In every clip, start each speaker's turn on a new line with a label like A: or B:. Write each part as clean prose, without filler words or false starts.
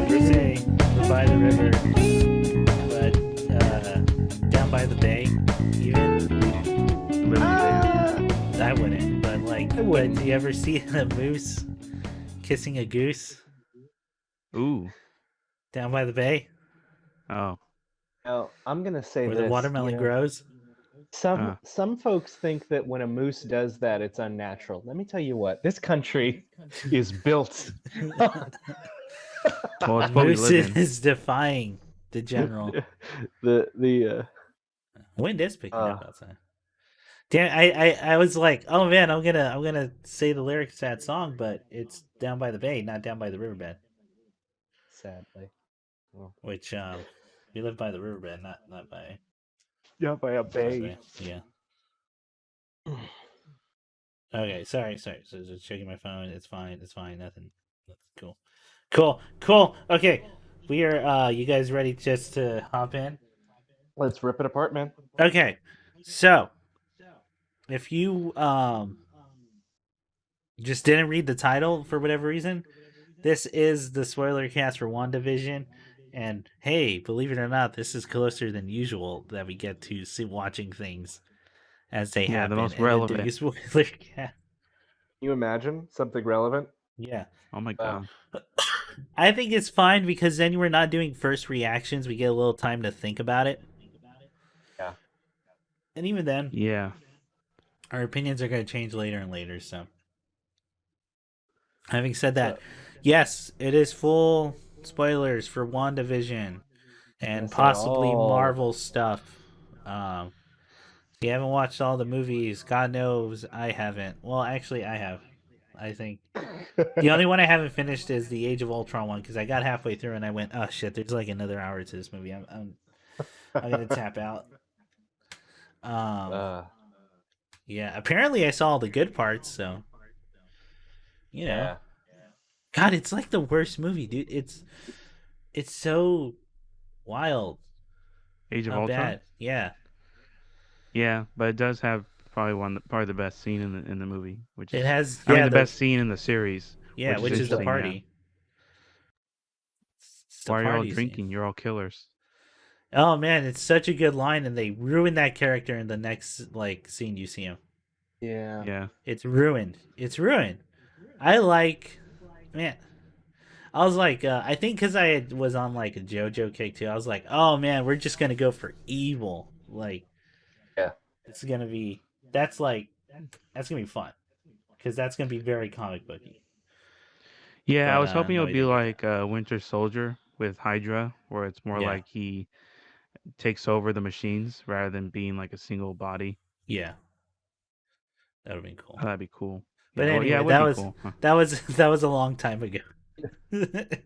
A: They say we're by the river, but down by the bay, even.
B: Liberty Band.
A: I wouldn't, but like,
C: I wouldn't.
A: But do you ever see a moose kissing a goose
B: Ooh.
A: down by the bay
B: Oh.
C: Now, I'm gonna say
A: where
C: this.
A: the watermelon grows?
C: Some folks think that when a moose does that, it's unnatural. Let me tell you what, this country is built.
B: Well, it's
A: A
B: what we
A: moose
B: live in.
A: is defying the general.
C: the
A: Wind is picking up outside. Damn, I was like, oh man, I'm gonna say the lyrics to that song, but it's down by the bay, not down by the riverbed.
C: sadly.
A: Which we live by the riverbed, not by
C: by a bay.
A: Yeah. Okay, sorry. So just checking my phone. It's fine. Nothing. That's cool. Okay, we are. You guys ready just to hop in?
C: Let's rip it apart, man.
A: Okay, so if you just didn't read the title for whatever reason, this is the spoiler cast for WandaVision. And hey, believe it or not, this is closer than usual that we get to see watching things as they happen.
B: The most
A: and then
B: relevant.
A: doing a spoiler cast.
C: Can you imagine something relevant?
A: Yeah.
B: Oh my god.
A: I think it's fine because then we're not doing first reactions. We get a little time to think about it.
C: Yeah.
A: And even then,
B: Yeah.
A: our opinions are going to change later and later. So, having said that, yes, it is full spoilers for WandaVision and
C: Yes,
A: possibly
C: all.
A: Marvel stuff. If you haven't watched all the movies, God knows I haven't. Well, actually, I have. I think the only one I haven't finished is the Age of Ultron one because I got halfway through and I went, "Oh shit, there's like another hour to this movie. I'm gonna tap out." Yeah. Apparently, I saw all the good parts, so you know.
C: Yeah.
A: God, it's like the worst movie, dude. It's so wild.
B: Age of
A: How
B: Ultron.
A: bad? Yeah.
B: Yeah, but it does have probably the best scene in the movie, which
A: It
B: is
A: has
B: the best scene in the series.
A: Yeah, which is the
B: interesting,
A: party.
B: yeah.
A: It's the
B: Why are you all
A: party scene.
B: drinking? You're all killers.
A: Oh man, it's such a good line, and they ruin that character in the next like scene you see him.
C: Yeah.
B: Yeah.
A: It's ruined. It's ruined. I was like, I think because was on like a JoJo kick too. I was like, oh man, we're just gonna go for evil. Like,
C: Yeah.
A: it's gonna be that's gonna be fun because that's gonna be very comic booky.
B: Yeah,
A: But,
B: I was hoping it
A: no,
B: would
A: he
B: be
A: didn't.
B: like Winter Soldier with Hydra, where it's more
A: Yeah.
B: like he takes over the machines rather than being like a single body.
A: Yeah, that would be cool.
B: Oh, that'd be cool.
A: But
B: Yeah,
A: anyway,
B: it would be cool. Huh.
A: that was a long time ago.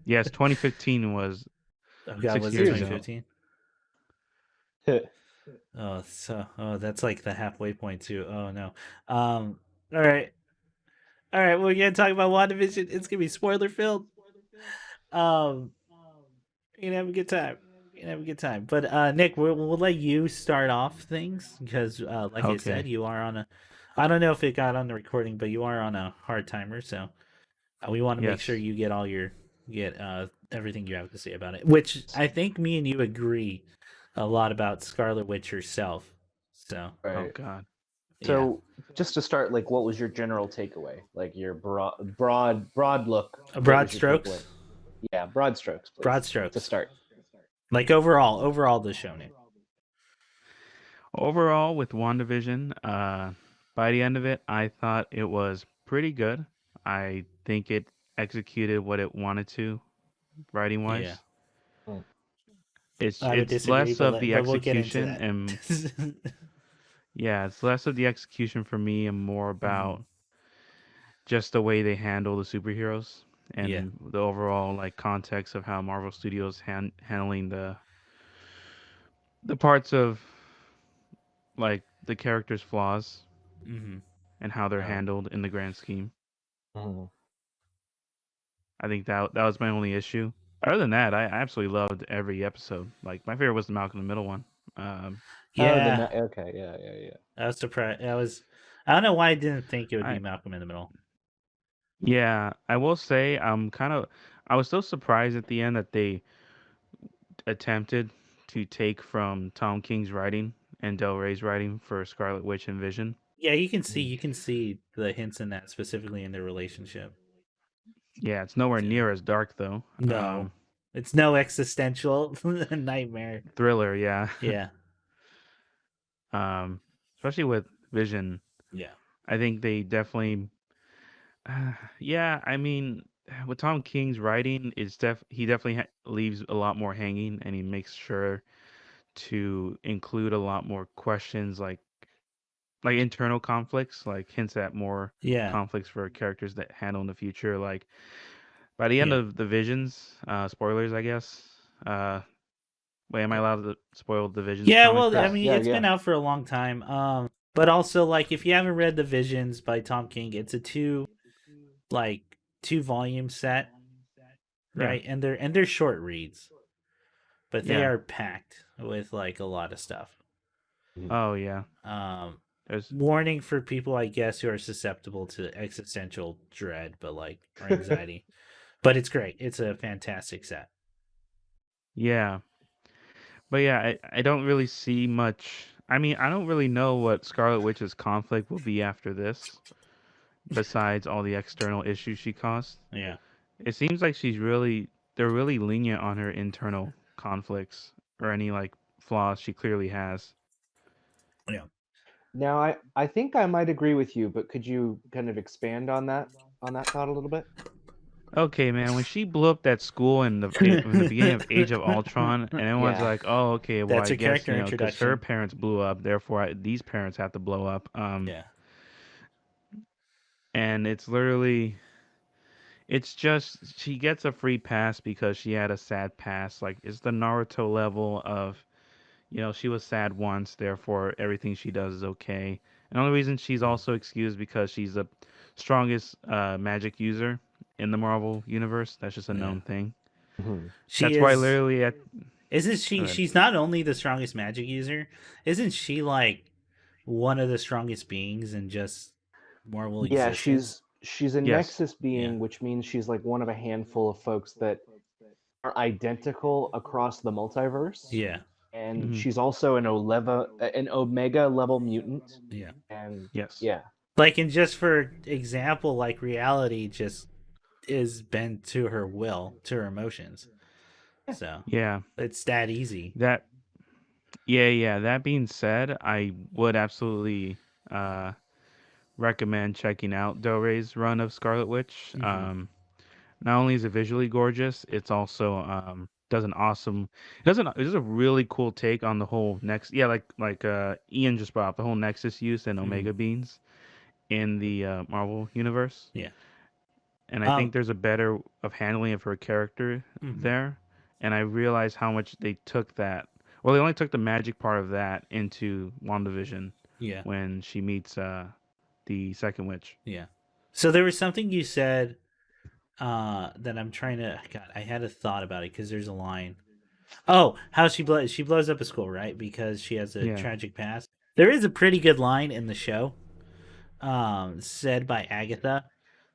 B: Yes, 2015 was
A: Oh god,
B: 6
A: was it
B: years ago.
A: 2015? That's like the halfway point too. Oh no. All right, we're gonna talk about WandaVision. It's gonna be spoiler filled. You can have a good time. But Nick, we'll let you start off things because, like I said,
B: Okay.
A: you are on a. I don't know if it got on the recording, but you are on a hard timer, so we want to make sure
B: Yes.
A: you get everything you have to say about it. Which I think me and you agree a lot about Scarlet Witch herself. So
C: Right.
B: Oh god.
C: So just to start, like, what was your general takeaway? Like your broad look.
A: Broad
C: what was your
A: strokes.
C: takeaway? Yeah, broad strokes. Please,
A: Broad strokes
C: to start.
A: Like overall the show, Nick.
B: Overall, with WandaVision, by the end of it, I thought it was pretty good. I think it executed what it wanted to, writing wise.
A: Yeah.
B: It's
A: I would disagree,
B: less of the
A: but we'll get into
B: execution
A: that.
B: and yeah, it's less of the execution for me and more about just the way they handle the superheroes and the overall like context of how Marvel Studios handling the parts of like the characters' flaws and how they're handled in the grand scheme.
C: Mhm.
B: I think that was my only issue. Other than that, I absolutely loved every episode. Like my favorite was the Malcolm in the Middle one.
A: Yeah,
C: Okay, yeah.
A: I was surprised. I don't know why I didn't think it would be
B: I
A: Malcolm in the Middle.
B: Yeah, I will say I was still surprised at the end that they attempted to take from Tom King's writing and Del Rey's writing for Scarlet Witch and Vision.
A: Yeah, you can see the hints in that specifically in their relationship.
B: Yeah, it's nowhere
A: Yeah.
B: near as dark though.
A: No, it's no existential nightmare.
B: Thriller, yeah.
A: Yeah,
B: Especially with Vision,
A: yeah,
B: I think they definitely. Yeah, I mean, with Tom King's writing, he definitely leaves a lot more hanging, and he makes sure to include a lot more questions like internal conflicts, like hints at more
A: yeah,
B: conflicts for characters that handle in the future. Like by the end
A: yeah.
B: of the Visions, spoilers, I guess. Wait, am I allowed to spoil the Visions
A: Yeah,
B: comic
A: well, I
B: first?
A: mean, it's been out for a long time. But also, like, if you haven't read the Visions by Tom King, it's a two volume set,
B: Yeah,
A: right? And they're short reads, but they
B: yeah.
A: are packed with like a lot of stuff.
B: Oh yeah.
A: Um,
B: There's
A: Warning for people, I guess, who are susceptible to existential dread, but like or anxiety. But it's great. It's a fantastic set.
B: yeah. But yeah, I don't really see much. I mean, I don't really know what Scarlet Witch's conflict will be after this, besides all the external issues she caused.
A: Yeah,
B: It seems like they're really lenient on her internal conflicts or any like flaws she clearly has.
A: yeah.
C: Now, I think I might agree with you, but could you kind of expand on that thought a little bit?
B: Okay, man, when she blew up that school in the beginning of Age of Ultron, and everyone's
C: Yeah.
B: like, "Oh, okay, well,
A: That's
B: I
A: a
B: guess
A: character
B: because her
A: introduction.
B: parents blew up, therefore these parents have to blow up."
A: Yeah,
B: And it's just she gets a free pass because she had a sad past. Like it's the Naruto level of, she was sad once, therefore everything she does is okay. And the only reason she's also excused because she's the strongest magic user in the Marvel universe. That's just a
A: yeah.
B: known thing.
C: Mhm.
A: She
B: That's why
A: is.
B: literally at
A: Isn't
B: go
A: she?
B: ahead.
A: She's not only the strongest magic user. Isn't she like one of the strongest beings in just Marvel
C: Yeah,
A: existence?
C: she's a
B: Yes.
C: Nexus
A: Yeah,
C: being, which means she's like one of a handful of folks that are identical across the multiverse.
A: yeah,
C: And
B: Hmm.
C: she's also an Omega level mutant.
A: yeah.
C: And
B: Yes.
C: yeah.
A: Like, and just for example, like reality just is bent to her will, to her emotions. So
B: Yeah.
A: it's that easy.
B: That yeah. That being said, I would absolutely uh recommend checking out Del Rey's run of Scarlet Witch.
A: Mm-hmm.
B: Not only is it visually gorgeous, it's also does an awesome it does a really cool take on the whole next like Ian just brought up the whole Nexus use and
A: Mm-hmm.
B: Omega beings in the Marvel universe.
A: Yeah.
B: And I think there's a better of handling of her character
A: Mm-hmm.
B: there. And I realized how much they took that. Well, they only took the magic part of that into WandaVision
A: Yeah.
B: when she meets the second witch.
A: Yeah. So there was something you said that I'm trying to. God, I had a thought about it because there's a line. Oh, how she blows up a school, right? Because she has a
B: Yeah.
A: tragic past. There is a pretty good line in the show, said by Agatha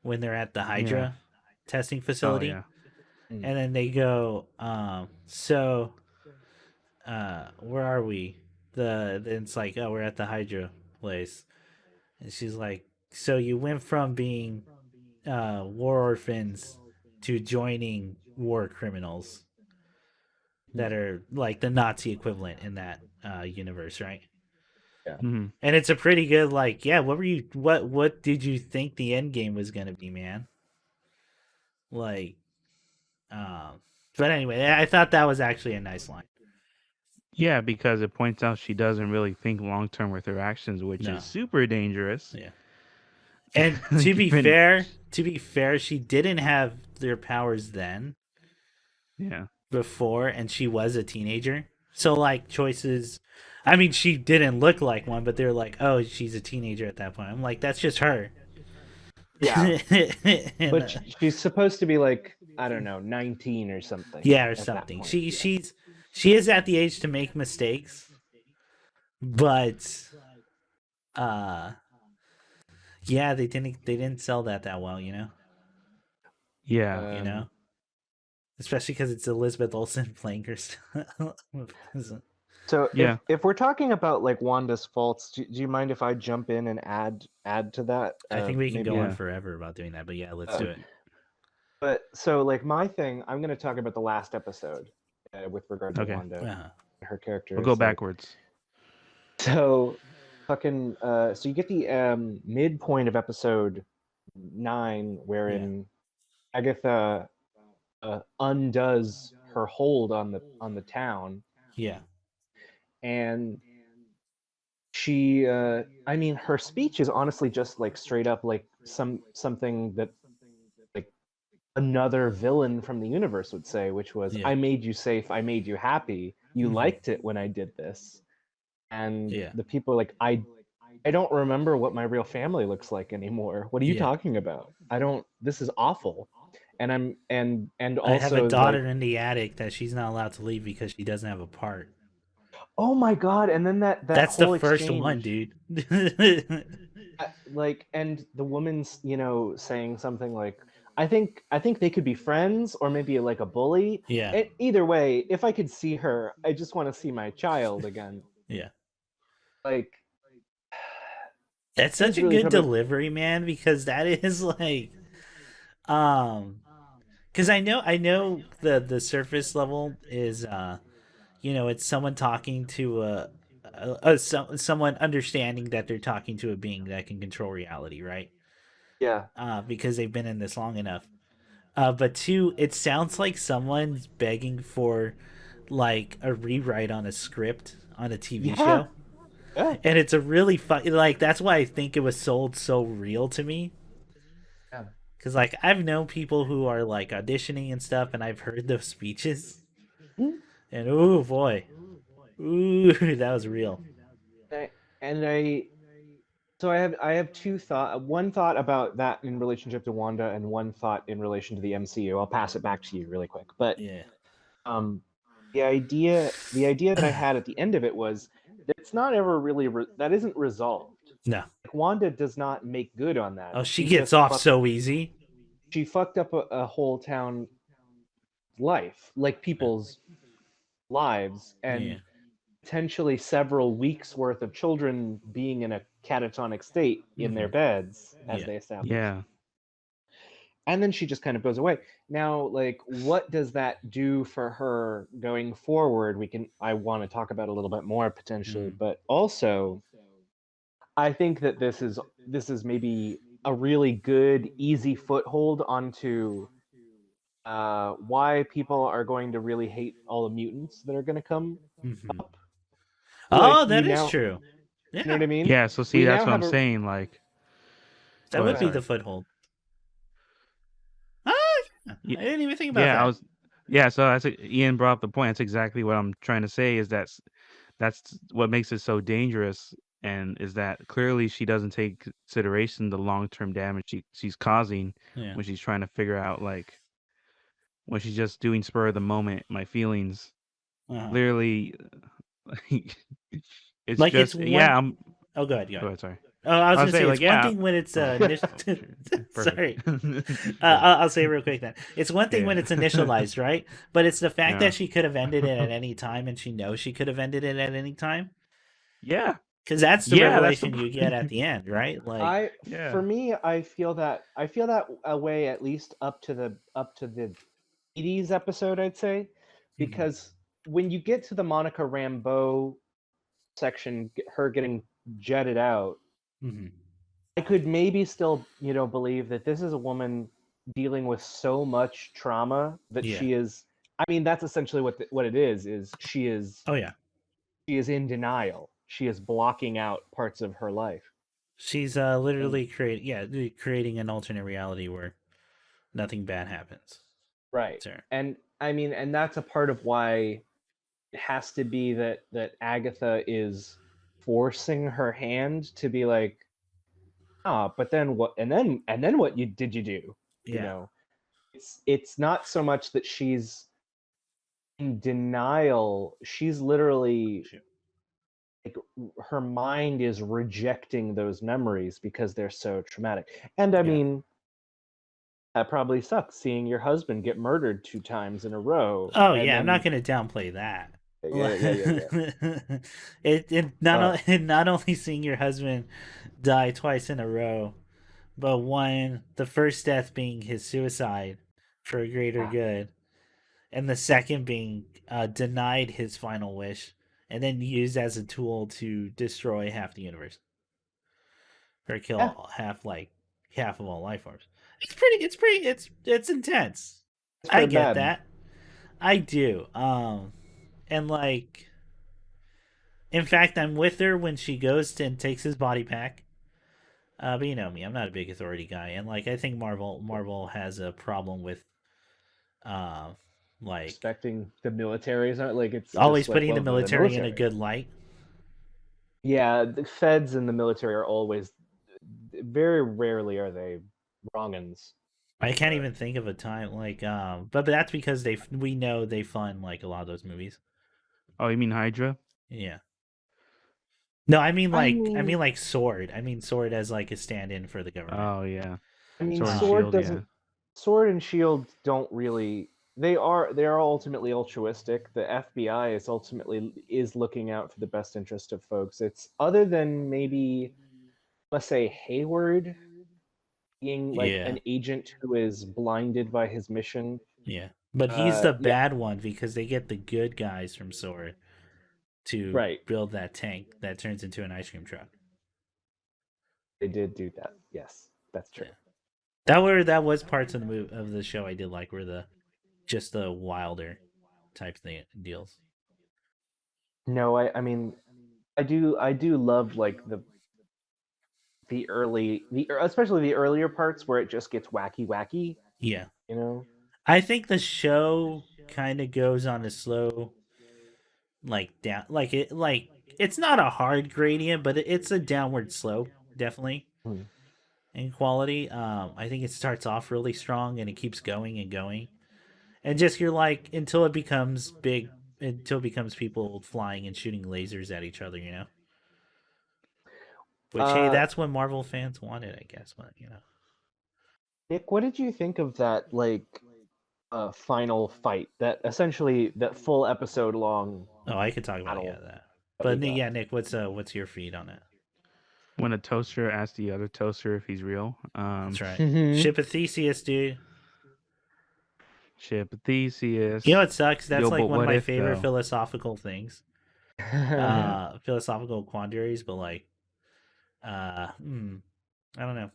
A: when they're at the
B: Yeah.
A: Hydra testing
B: Oh
A: facility,
B: yeah.
C: Mm.
A: and then they go, so, where are we? It's like, oh, we're at the Hydra place, and she's like, so you went from being war orphans to joining war criminals that are like the Nazi equivalent in that universe, right?
B: Hmm.
A: And it's a pretty good like, yeah. What did you think the end game was gonna be, man? Like, but anyway, I thought that was actually a nice line.
B: Yeah, because it points out she doesn't really think long term with her actions, which
A: No,
B: is super dangerous.
A: yeah. And
B: Like,
A: to be fair, she didn't have their powers then
B: yeah.
A: before, and she was a teenager. So like choices, I mean, she didn't look like one, but they're like, oh, she's a teenager at that point. I'm like, that's just her.
C: Yeah.
A: And,
C: But she's supposed to be like I don't know, 19 or something.
A: Yeah, or something. She is at the age to make mistakes, but yeah, they didn't sell that well,
B: Yeah.
A: you know, especially because it's Elizabeth Olsen playing her.
C: So
B: Yeah.
C: if we're talking about like Wanda's faults, do you mind if I jump in and add to that?
A: I think we can
C: Maybe.
A: go on
B: Yeah.
A: forever about doing that, but yeah, let's
C: Uh,
A: do it.
C: But so like my thing, I'm going to talk about the last episode with regard to
B: Okay.
C: Wanda,
A: Uh-huh.
C: her character.
B: We'll go
C: So,
B: backwards.
C: so fucking so you get the midpoint of episode 9 wherein Agatha undoes her hold on the town,
A: Yeah.
C: and she I mean her speech is honestly just like straight up like something that like another villain from the universe would say, which was,
A: Yeah.
C: I made you safe, I made you happy, you
A: Mhm.
C: liked it when I did this. And
A: Yeah.
C: the people are like, I don't remember what my real family looks like anymore. What are you
A: Yeah.
C: talking about? I don't, this is awful. And I'm and
A: I have a
C: also
A: daughter
C: like,
A: in the attic that she's not allowed to leave because she doesn't have a part.
C: oh my god, and then that
A: That's the
C: whole
A: first one,
C: exchange,
A: dude.
C: like, and the woman's, saying something like, I think they could be friends, or maybe like a bully.
A: Yeah.
C: Either way, if I could see her, I just want to see my child again.
A: Yeah.
C: Like,
A: That's
C: it
A: such
C: is
A: a
C: really
A: good
C: probably,
A: delivery, man, because that is like um because I know the surface level is it's someone talking to someone understanding that they're talking to a being that can control reality, right?
C: yeah,
A: Because they've been in this long enough. But two, it sounds like someone's begging for like a rewrite on a script on a TV
C: yeah,
A: show.
C: yeah,
A: And it's a really fun, like, that's why I think it was sold so real to me.
C: yeah.
A: Because, like, I've known people who are, like, auditioning and stuff, and I've heard those speeches.
C: Hmm?
A: And, ooh, boy. Ooh, that was real.
C: And so I have one thought about that in relationship to Wanda, and one thought in relation to the MCU. I'll pass it back to you really quick. But
A: Yeah.
C: um the idea that I had at the end of it was that it's not ever really that isn't resolved.
A: No.
C: Like, Wanda does not make good on that.
A: Oh, she gets off so easy.
C: She fucked up a whole town life, like people's lives,
A: Yeah.
C: and potentially several weeks worth of children being in a catatonic state in their beds, as
A: Yeah.
C: they established.
B: Yeah.
C: And then she just kind of goes away. Now, like, what does that do for her going forward? I want to talk about a little bit more potentially, but also I think that this is maybe a really good, easy foothold onto why people are going to really hate all the mutants that are going to come
A: Mm-hmm.
C: up. Like,
A: Oh, that is true.
C: you know what
A: Yeah.
C: I mean?
B: Yeah. So see,
C: We
B: that's
C: now
B: what
C: have
B: I'm saying. Like,
A: That
B: go
A: would
B: ahead.
A: be
C: sorry.
A: the foothold. Oh, yeah.
B: Yeah.
A: I didn't even think about
B: Yeah.
A: that.
B: Yeah. So Ian brought up the point. That's exactly what I'm trying to say. Is that's what makes it so dangerous, and is that clearly she doesn't take consideration the long term damage she's causing
A: Yeah.
B: when she's trying to figure out, like, when she's just doing spur of the moment, my feelings.
A: Uh-huh.
B: Literally, it's
A: Like, it's
B: just,
A: one.
B: yeah.
A: Oh, go ahead. Go
B: Go
A: ahead.
B: ahead. Sorry.
A: Oh, I was
B: I'll
A: gonna
B: say,
A: say
B: like,
A: it's one
B: yeah.
A: thing when it's
B: Oh,
A: sorry.
B: perfect. Go ahead.
A: I'll say it real quick then. It's one thing when
B: Yeah.
A: it's initialized, right? But it's the fact
B: Yeah.
A: that she could have ended it at any time, and she knows she could have ended it at any time.
B: Yeah.
A: Because that's the
B: Yeah. That's
A: revelation you get at the end, right? Like,
B: Yeah.
C: For me, I feel that way at least up to the 80s episode, I'd say, because when you get to the Monica Rambeau section, her getting jetted out,
A: mhm.
C: I could maybe still, believe that this is a woman dealing with so much trauma that
A: Yeah.
C: she is. I mean, that's essentially what it is.
A: Oh yeah,
C: she is in denial. She is blocking out parts of her life.
A: she's
C: And
A: literally creating an alternate reality where nothing bad happens.
C: right.
A: Sure.
C: And I mean, and that's a part of why it has to be that Agatha is forcing her hand to be like, but then what? And then what? You do?
A: Yeah.
C: it's not so much that she's in denial. She's literally like, her mind is rejecting those memories because they're so traumatic. And I mean, that probably sucks seeing your husband get murdered 2 times in a row.
A: Oh
C: And
A: yeah, I'm not
C: then
A: going to downplay that.
C: yeah.
A: Not only seeing your husband die twice in a row, but the first death being his suicide for a greater good, and the second being denied his final wish and then used as a tool to destroy half the universe or kill half of all life forms. It's intense.
C: It's
A: I
C: pretty
A: get
C: bad.
A: that. I do. And like, in fact, I'm with her when she goes and takes his body back. But you know me, I'm not a big authority guy, and like I think Marvel has a problem with, uh, like
C: Respecting the military is not like it's
A: always
C: just like,
A: putting
C: well,
A: the
C: they're the
A: military in a
C: military.
A: good light.
C: Yeah, the feds and the military are always very rarely are they wrongins.
A: I can't even think of a time like but that's because we know they fund like a lot of those movies.
B: Oh, you mean Hydra?
A: Yeah. No, I
C: I
A: mean
C: mean,
A: like Sword. I mean Sword as like a stand-in for the government.
B: Oh yeah,
C: I mean,
B: Sword and
C: Sword
B: Shield. Yeah.
C: doesn't. Sword and Shield don't really. They are ultimately altruistic. The FBI is looking out for the best interest of folks. It's other than maybe, let's say, Hayward being like
A: Yeah.
C: an agent who is blinded by his mission.
A: Yeah. But he's the
C: Yeah,
A: bad one because they get the good guys from Sword to
C: right.
A: build that tank that turns into an ice cream truck.
C: They did do that. Yes, that's true.
A: Yeah. That was parts of the show I did like were the wilder type thing deals.
C: No, I mean, I do love like especially the earlier parts where it just gets wacky,
A: Yeah.
C: you know.
A: I think the show kind of goes on a slow like down like it's not a hard gradient, but it's a downward slope definitely
C: Hmm.
A: in quality. I think it starts off really strong and it keeps going and going. And just you're like until it becomes people flying and shooting lasers at each other, you know. Which hey,
C: Uh,
A: that's what Marvel fans wanted, I guess, but you know.
C: Nick, what did you think of that like final fight? That full episode long
A: Oh, I could talk about
C: battle
A: that.
C: that we
A: But
C: got.
A: yeah, Nick, what's your feed on it?
B: When a toaster asks the other toaster if he's real.
A: That's right.
C: Mhm.
A: Ship of Theseus, dude.
B: Ship Theseus.
A: You know what sucks? That's
B: Yo,
A: like
B: but
A: one of
B: what
A: my
B: if
A: favorite
B: though?
A: philosophical things.
B: Yeah.
A: Philosophical quandaries, but like I don't know.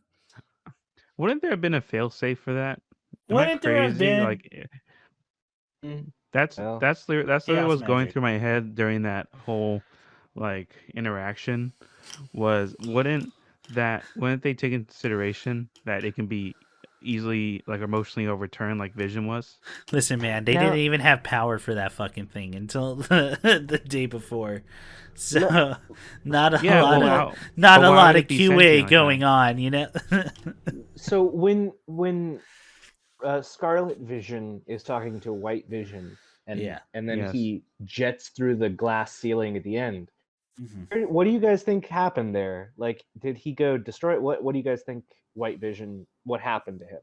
B: Wouldn't there have been a failsafe for that? Am I
A: Wouldn't there have
B: crazy?
A: been
B: Like that's
C: Well,
B: literally
A: chaos
B: what's going
A: magic?
B: through my head during that whole like interaction was wouldn't they take into consideration that it can be easily like emotionally overturned like Vision was?
A: Listen, man, they didn't
C: now
A: even have power for that fucking thing until the day before.
C: le-
A: So not a
B: Yeah,
A: lot
B: well
A: of
C: let,
B: how
A: not
B: but
A: a
B: why
A: lot
B: would
A: of
B: it be sentient
A: QA
B: like that?
A: going on, you know.
C: so when Scarlet Vision is talking to White Vision, and
A: Yeah.
C: then
B: Yes.
C: he jets through the glass ceiling at the end.
A: Mhm.
C: What do you guys think happened there? Like, did he go destroy it? What do you guys think White Vision? What happened to him?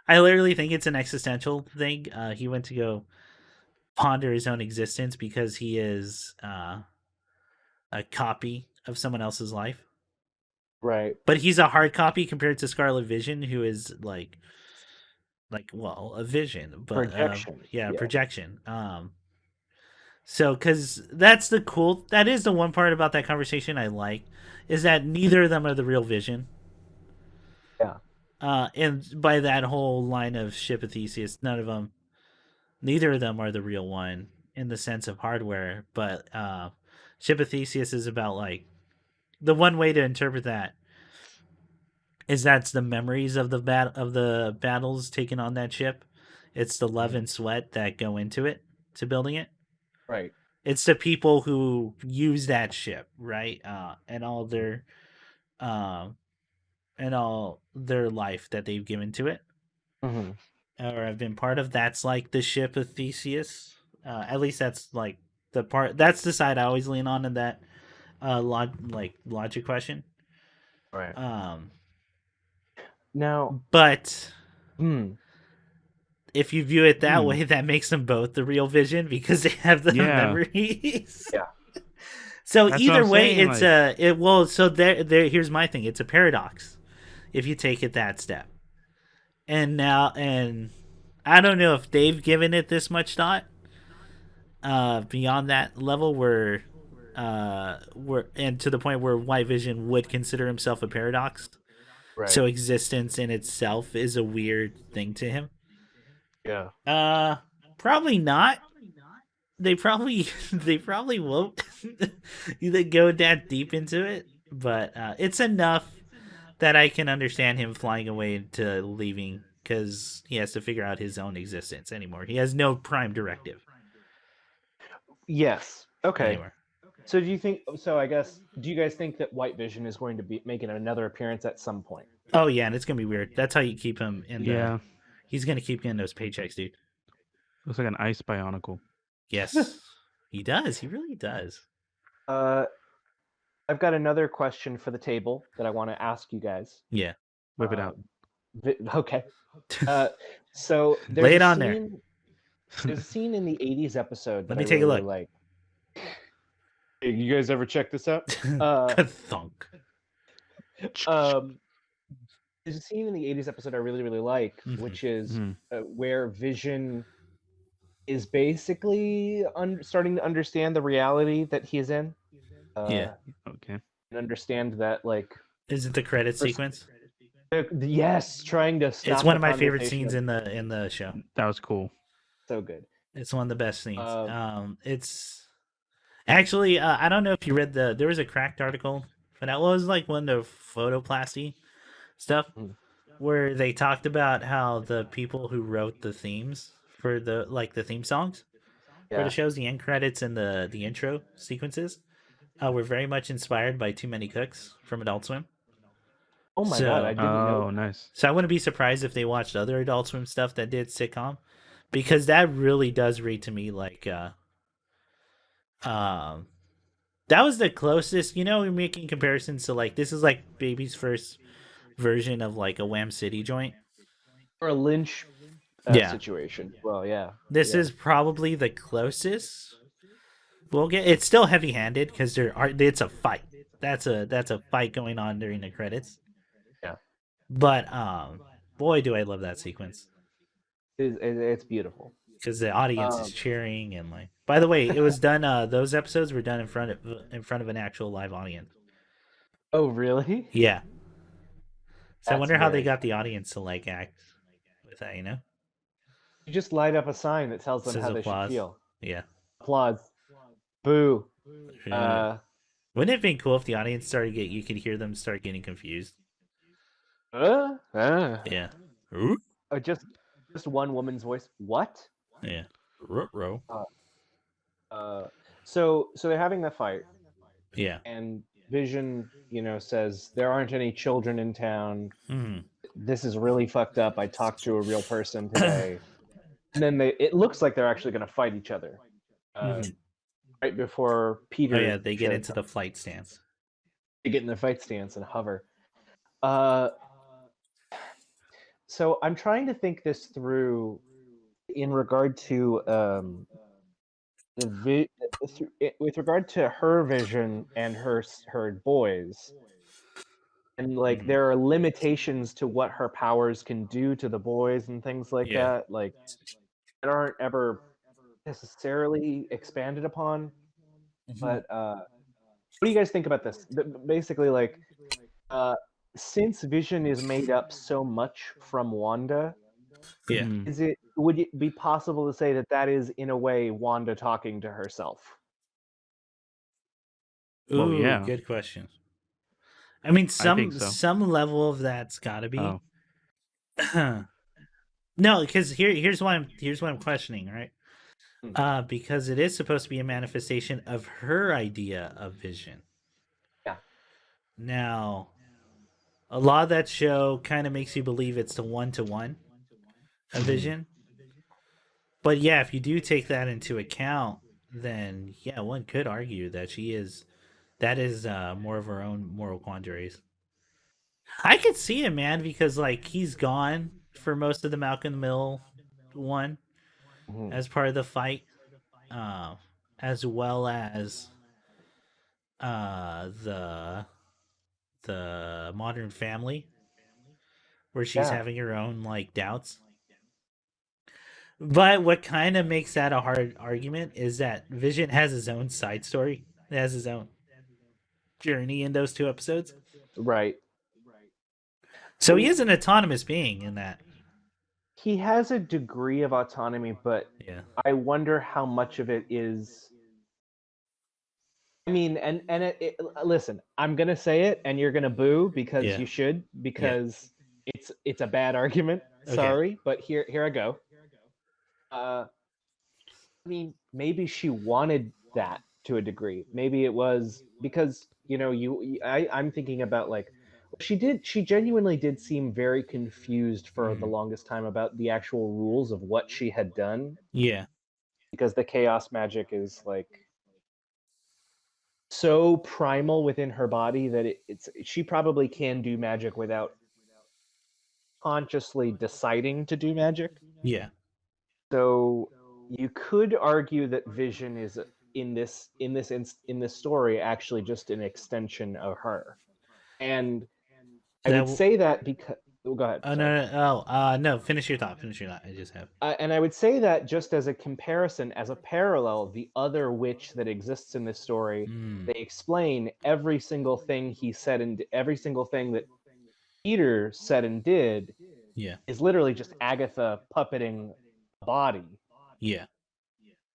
A: I literally think it's an existential thing. He went to go ponder his own existence because he is a copy of someone else's life.
C: Right.
A: But he's a hard copy compared to Scarlet Vision, who is like well a vision, but
C: Projection.
A: yeah,
C: Yeah.
A: projection. So because that is the one part about that conversation I like is that neither of them are the real Vision.
C: Yeah.
A: And by that whole line of Ship of Theseus, neither of them are the real one in the sense of hardware, but Ship of Theseus is about like the one way to interpret that is that's the memories of the battles taken on that ship. It's the love
C: Mhm.
A: and sweat that go into it to building it.
C: Right.
A: It's the people who use that ship, right? And all their um and all their life that they've given to it.
C: Mm-hmm.
A: or have been part of. That's like the ship of Theseus. At least that's like the part. That's the side I always lean on in that logic question.
C: Right.
A: Um,
C: Now,
A: but
C: hmm.
A: if you view it that
B: Hmm.
A: way, that makes them both the real Vision because they have the
C: Yeah.
A: memories.
C: Yeah.
A: So
B: That's what
A: either
B: I'm
A: way,
B: saying,
A: it's
B: like-
A: well. So there. Here's my thing. It's a paradox if you take it that step. And I don't know if they've given it this much thought. Beyond that level, where and to the point where White Vision would consider himself a paradox.
C: Right.
A: So existence in itself is a weird thing to him.
C: Yeah.
A: Probably not. They probably they probably won't either go that deep into it, but it's enough that I can understand him flying away to leaving because he has to figure out his own existence anymore. He has no prime directive
C: Yes. Okay.
A: anymore.
C: So do you think? So I guess. Do you guys think that White Vision is going to be making another appearance at some point?
A: Oh yeah, and it's gonna be weird. That's how you keep him in the.
B: Yeah.
A: He's gonna keep getting those paychecks, dude.
B: Looks like an ice bionicle.
A: Yes, he does. He really does.
C: I've got another question for the table that I want to ask you guys.
A: Yeah.
B: Whip it out.
C: Okay. So there's
A: Lay it
C: a
A: on there.
C: scene. There's a scene in the '80s episode.
A: Let
C: that
A: me
C: I
A: take a
C: really
A: look.
C: Like. Hey, you guys ever check this out?
A: Thunk.
C: There's a scene in the '80s episode I really, really like,
A: Mhm.
C: which is
B: Mhm.
C: where Vision is basically starting to understand the reality that he's in.
A: Yeah.
B: Okay.
C: And understand that, like,
A: Is it the credit
C: First-
A: sequence?
C: yes, trying to stop.
A: It's one
C: the
A: of my favorite
C: conversation
A: scenes
C: of-
A: in the show.
B: That was cool.
C: So good.
A: It's one of the best scenes.
C: Um,
A: It's actually I don't know if you read there was a cracked article, but that was like one of the photoplasty stuff
C: Mm.
A: where they talked about how the people who wrote the themes for the theme songs for
C: Yeah.
A: the shows, the end credits and the intro sequences were very much inspired by Too Many Cooks from Adult Swim.
C: Oh my
A: So-
C: god, I didn't know.
B: Oh, nice.
A: So I wouldn't be surprised if they watched other Adult Swim stuff that did sitcom, because that really does read to me like that was the closest. We're making comparisons to like this is like Baby's first version of like a Wham City joint.
C: Or a Lynch
A: Yeah.
C: situation. Well, yeah.
A: This
C: Yeah.
A: is probably the closest. We'll get. It's still heavy-handed because it's a fight. That's a fight going on during the credits.
C: Yeah.
A: But boy, do I love that sequence.
C: It's beautiful.
A: Because the audience is cheering and like. By the way, it was done. Those episodes were done in front of an actual live audience.
C: Oh, really?
A: Yeah. So I
C: That's
A: wonder how they
C: very-
A: got the audience to like act with that.
C: You just light up a sign that tells them
A: Says
C: how they
A: applause.
C: should feel.
A: Yeah.
C: Applause. Boo.
A: Wouldn't it have been cool if the audience you could hear them start getting confused? Yeah.
C: Just one woman's voice. What?
A: Yeah. Ruh-roh.
C: So they're having the fight,
A: Yeah.
C: and Vision, says there aren't any children in town.
A: Mhm.
C: This is really fucked up. I talked to a real person today. And then it looks like they're actually going to fight each other.
A: Mhm.
C: Right before Peter.
A: Oh yeah, they get
C: shows
A: into
C: up.
A: the flight stance.
C: They get in the fight stance and hover. So I'm trying to think this through in regard to with regard to her vision and her boys, and like
A: Mhm.
C: there are limitations to what her powers can do to the boys and things like
A: Yeah.
C: that, like that aren't ever necessarily expanded upon. But what do you guys think about this? Basically, like, since Vision is made up so much from Wanda,
A: Yeah.
B: Mhm.
C: would it be possible to say that is in a way Wanda talking to herself?
B: Well,
A: Ooh,
B: yeah.
A: good question. I mean,
B: think so.
A: some level of that's got to be.
B: Oh.
A: No, because here's why I'm questioning, right?
C: Hmm.
A: Because it is supposed to be a manifestation of her idea of vision.
C: Yeah.
A: Now, a lot of that show kind of makes you believe it's the one-to-one. a Vision. But yeah, if you do take that into account, then yeah, one could argue that that is more of her own moral quandaries. I could see him, man, because like he's gone for most of the Malcolm Mill one
C: Mhm.
A: as part of the fight, uh, as well as the Modern Family, where she's
C: Yeah.
A: having her own like doubts. But what kind of makes that a hard argument is that Vision has his own side story. It has his own journey in those 2 episodes.
C: Right.
A: So he is an autonomous being in that.
C: He has a degree of autonomy, but
A: Yeah.
C: I wonder how much of it is. I mean, listen, I'm gonna say it, and you're gonna boo because
A: Yeah.
C: you should, because it's a bad argument.
A: Okay.
C: Sorry, but here I go. I mean, maybe she wanted that to a degree. Maybe it was because I'm thinking about like she genuinely did seem very confused for the longest time about the actual rules of what she had done,
A: Yeah.
C: because the chaos magic is like so primal within her body that it's she probably can do magic without consciously deciding to do magic.
A: Yeah.
C: So you could argue that Vision is in this story actually just an extension of her, and I would say that because go ahead,
A: Oh
C: sorry.
A: no, no, oh, no. Finish your thought. Finish your thought. I just have.
C: And I would say that just as a comparison, as a parallel, the other witch that exists in this story,
A: Mm.
C: they explain every single thing he said and every single thing that Peter said and did
A: Yeah.
C: is literally just Agatha puppeting a body.
A: Yeah.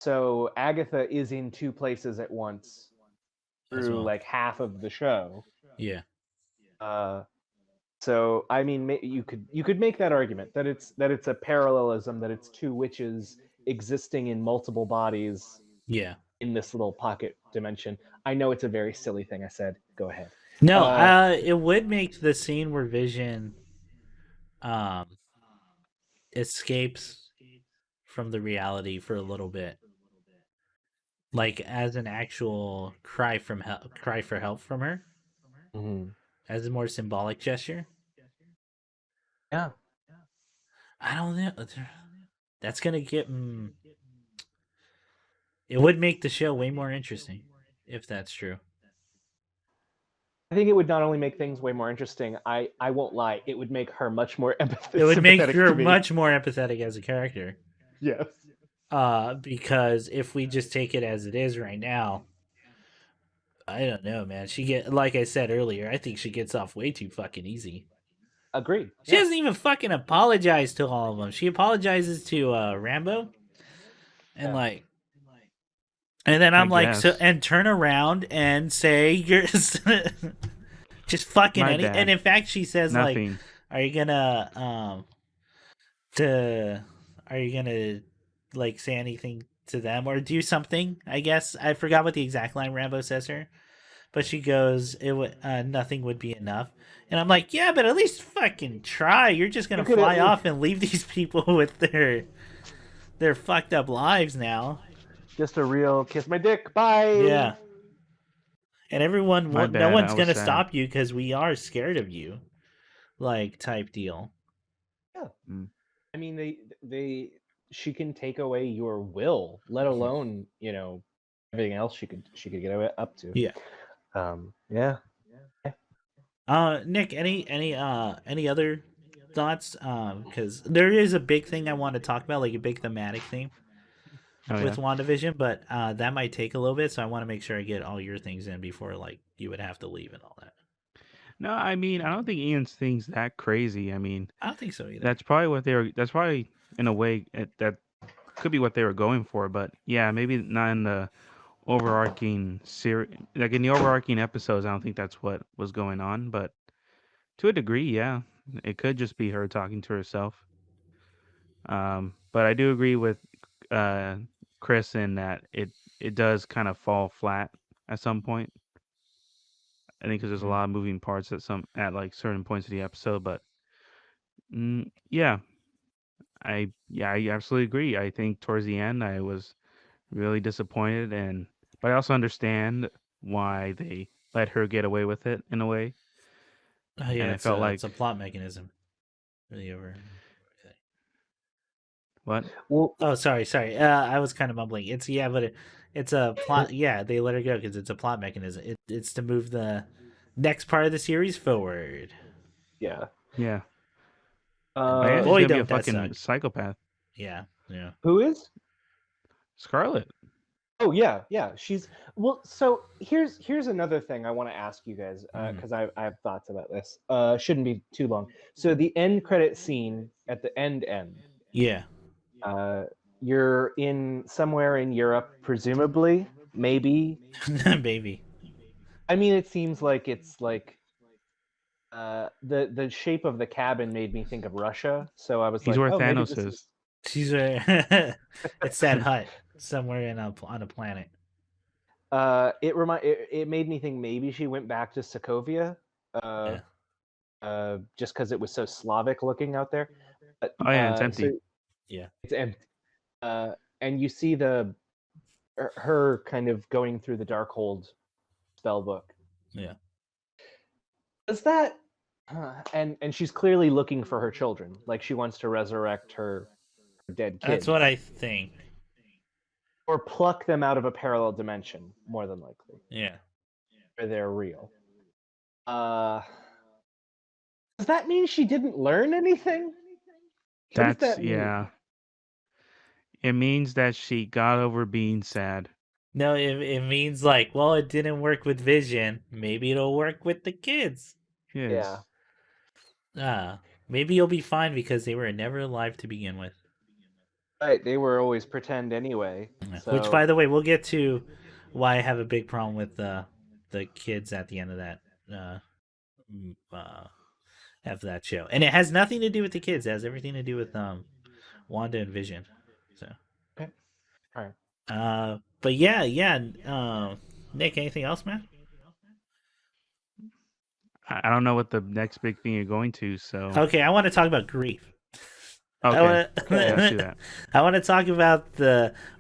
C: So Agatha is in two places at once
A: As
C: through
A: well.
C: like half of the show.
A: Yeah.
C: So I mean, you could make that argument that it's a parallelism, that it's two witches existing in multiple bodies
A: Yeah.
C: in this little pocket dimension. I know it's a very silly thing I said. Go ahead.
A: No, it would make the scene where Vision um escapes from the reality for a little bit, like as an actual cry for help from her,
C: Mhm.
A: as a more symbolic gesture.
C: Yeah,
A: I don't know. That's gonna get. It would make the show way more interesting if that's true.
C: I think it would not only make things way more interesting. I won't lie. It would make her much more
A: It would make
C: sympathetic
A: her
C: to me.
A: much more empathetic as a character.
C: Yes.
A: Because if we just take it as it is right now, I don't know, man. Like I said earlier, I think she gets off way too fucking easy.
C: Agreed.
A: She doesn't even fucking apologize to all of them. She apologizes to Rambo, and like, and then I'm like, so, and turn around and say you're just fucking
B: My
A: any.
B: bad.
A: And in fact, she says
B: Nothing.
A: like, "Are you gonna to are you gonna like say anything to them or do something?" I guess I forgot what the exact line Rambo says her, but she goes, "It would nothing would be enough." And I'm like, yeah, but at least fucking try. You're just gonna fly off and leave these people with their fucked up lives now.
C: Just a real kiss my dick. Bye.
A: Yeah. And everyone,
B: My bad,
A: no one's
B: I was
A: gonna
B: sad.
A: stop you because we are scared of you, like type deal.
C: Yeah. I mean, she can take away your will, let alone everything else she could get up to.
A: Yeah.
C: Yeah.
A: Nick, any other thoughts? Because there is a big thing I want to talk about, like a big thematic theme with WandaVision, but that might take a little bit, so I want to make sure I get all your things in before like you would have to leave and all that.
B: No, I mean, I don't think Ian's thing's that crazy. I mean,
A: I don't think so either.
B: That's probably what they were. That's probably in a way that could be what they were going for. But yeah, maybe not in the overarching series. Like in the overarching episodes, I don't think that's what was going on. But to a degree, yeah, it could just be her talking to herself. But I do agree with Chris in that it does kind of fall flat at some point. I think because there's a lot of moving parts at like certain points of the episode. But yeah, I absolutely agree. I think towards the end I was really disappointed, but I also understand why they let her get away with it in a way.
A: Oh
B: And
A: yeah,
B: it felt
A: it's
B: like
A: a plot mechanism. Really over.
B: what?
C: Well,
A: Oh, sorry. I was kind of mumbling. It's a plot. Yeah, they let her go because it's a plot mechanism. It's to move the next part of the series forward.
C: yeah.
B: Yeah.
A: And
B: Diana's
A: boy,
B: gonna be a
A: don't that suck.
B: fucking psychopath.
A: Yeah, yeah.
C: Who is?
B: Scarlet.
C: Oh yeah, yeah. She's well. So here's another thing I want to ask you guys because I have thoughts about this. Shouldn't be too long. So the end credit scene at the end.
A: Yeah,
C: Uh, you're in somewhere in Europe, presumably, maybe.
A: baby.
C: I mean, it seems like it's like the shape of the cabin made me think of Russia. So I was
B: He's
C: like,
B: where
C: oh, maybe
B: Thanos
C: this
B: is.
C: is.
A: She's a. It's that hut somewhere on a planet.
C: It made me think maybe she went back to Sokovia. Uh,
A: Yeah,
C: just because it was so Slavic looking out there. But,
B: Oh yeah, it's
C: so
B: empty.
A: yeah.
C: it's empty. And you see her kind of going through the Darkhold spell book.
A: Yeah.
C: Does that and she's clearly looking for her children, like she wants to resurrect her dead kids.
A: That's what I think.
C: Or pluck them out of a parallel dimension, more than likely.
A: Yeah.
C: Or they're real. Does that mean she didn't learn anything? What does
B: That's
C: that mean?
B: yeah. It means that she got over being sad.
A: No, it means like, well, it didn't work with Vision. Maybe it'll work with the kids.
B: Yes.
A: Maybe you'll be fine because they were never alive to begin with.
C: Right, they were always pretend anyway. So.
A: Which, by the way, we'll get to why I have a big problem with the kids at the end of that of that show, and it has nothing to do with the kids. It has everything to do with Wanda and Vision. So
C: Okay. All right.
A: But yeah. Nick, anything else, man?
B: I don't know what the next big thing you're going to, so
A: Okay, I want to talk about grief.
B: okay.
A: I want
B: Yeah, let's do
A: to.
B: that.
A: I want to talk about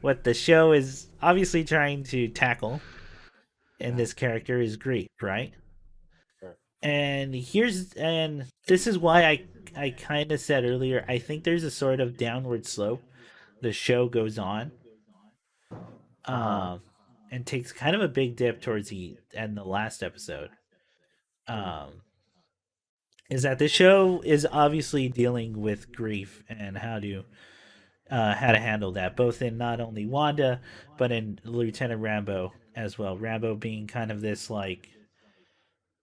A: what the show is obviously trying to tackle, and this character is grief, right?
C: Sure.
A: And this is why I kind of said earlier. I think there's a sort of downward slope the show goes on, and takes kind of a big dip towards the end. The last episode, is that the show is obviously dealing with grief and how to handle that, both in not only Wanda but in Lieutenant Rambo as well. Rambo being kind of this like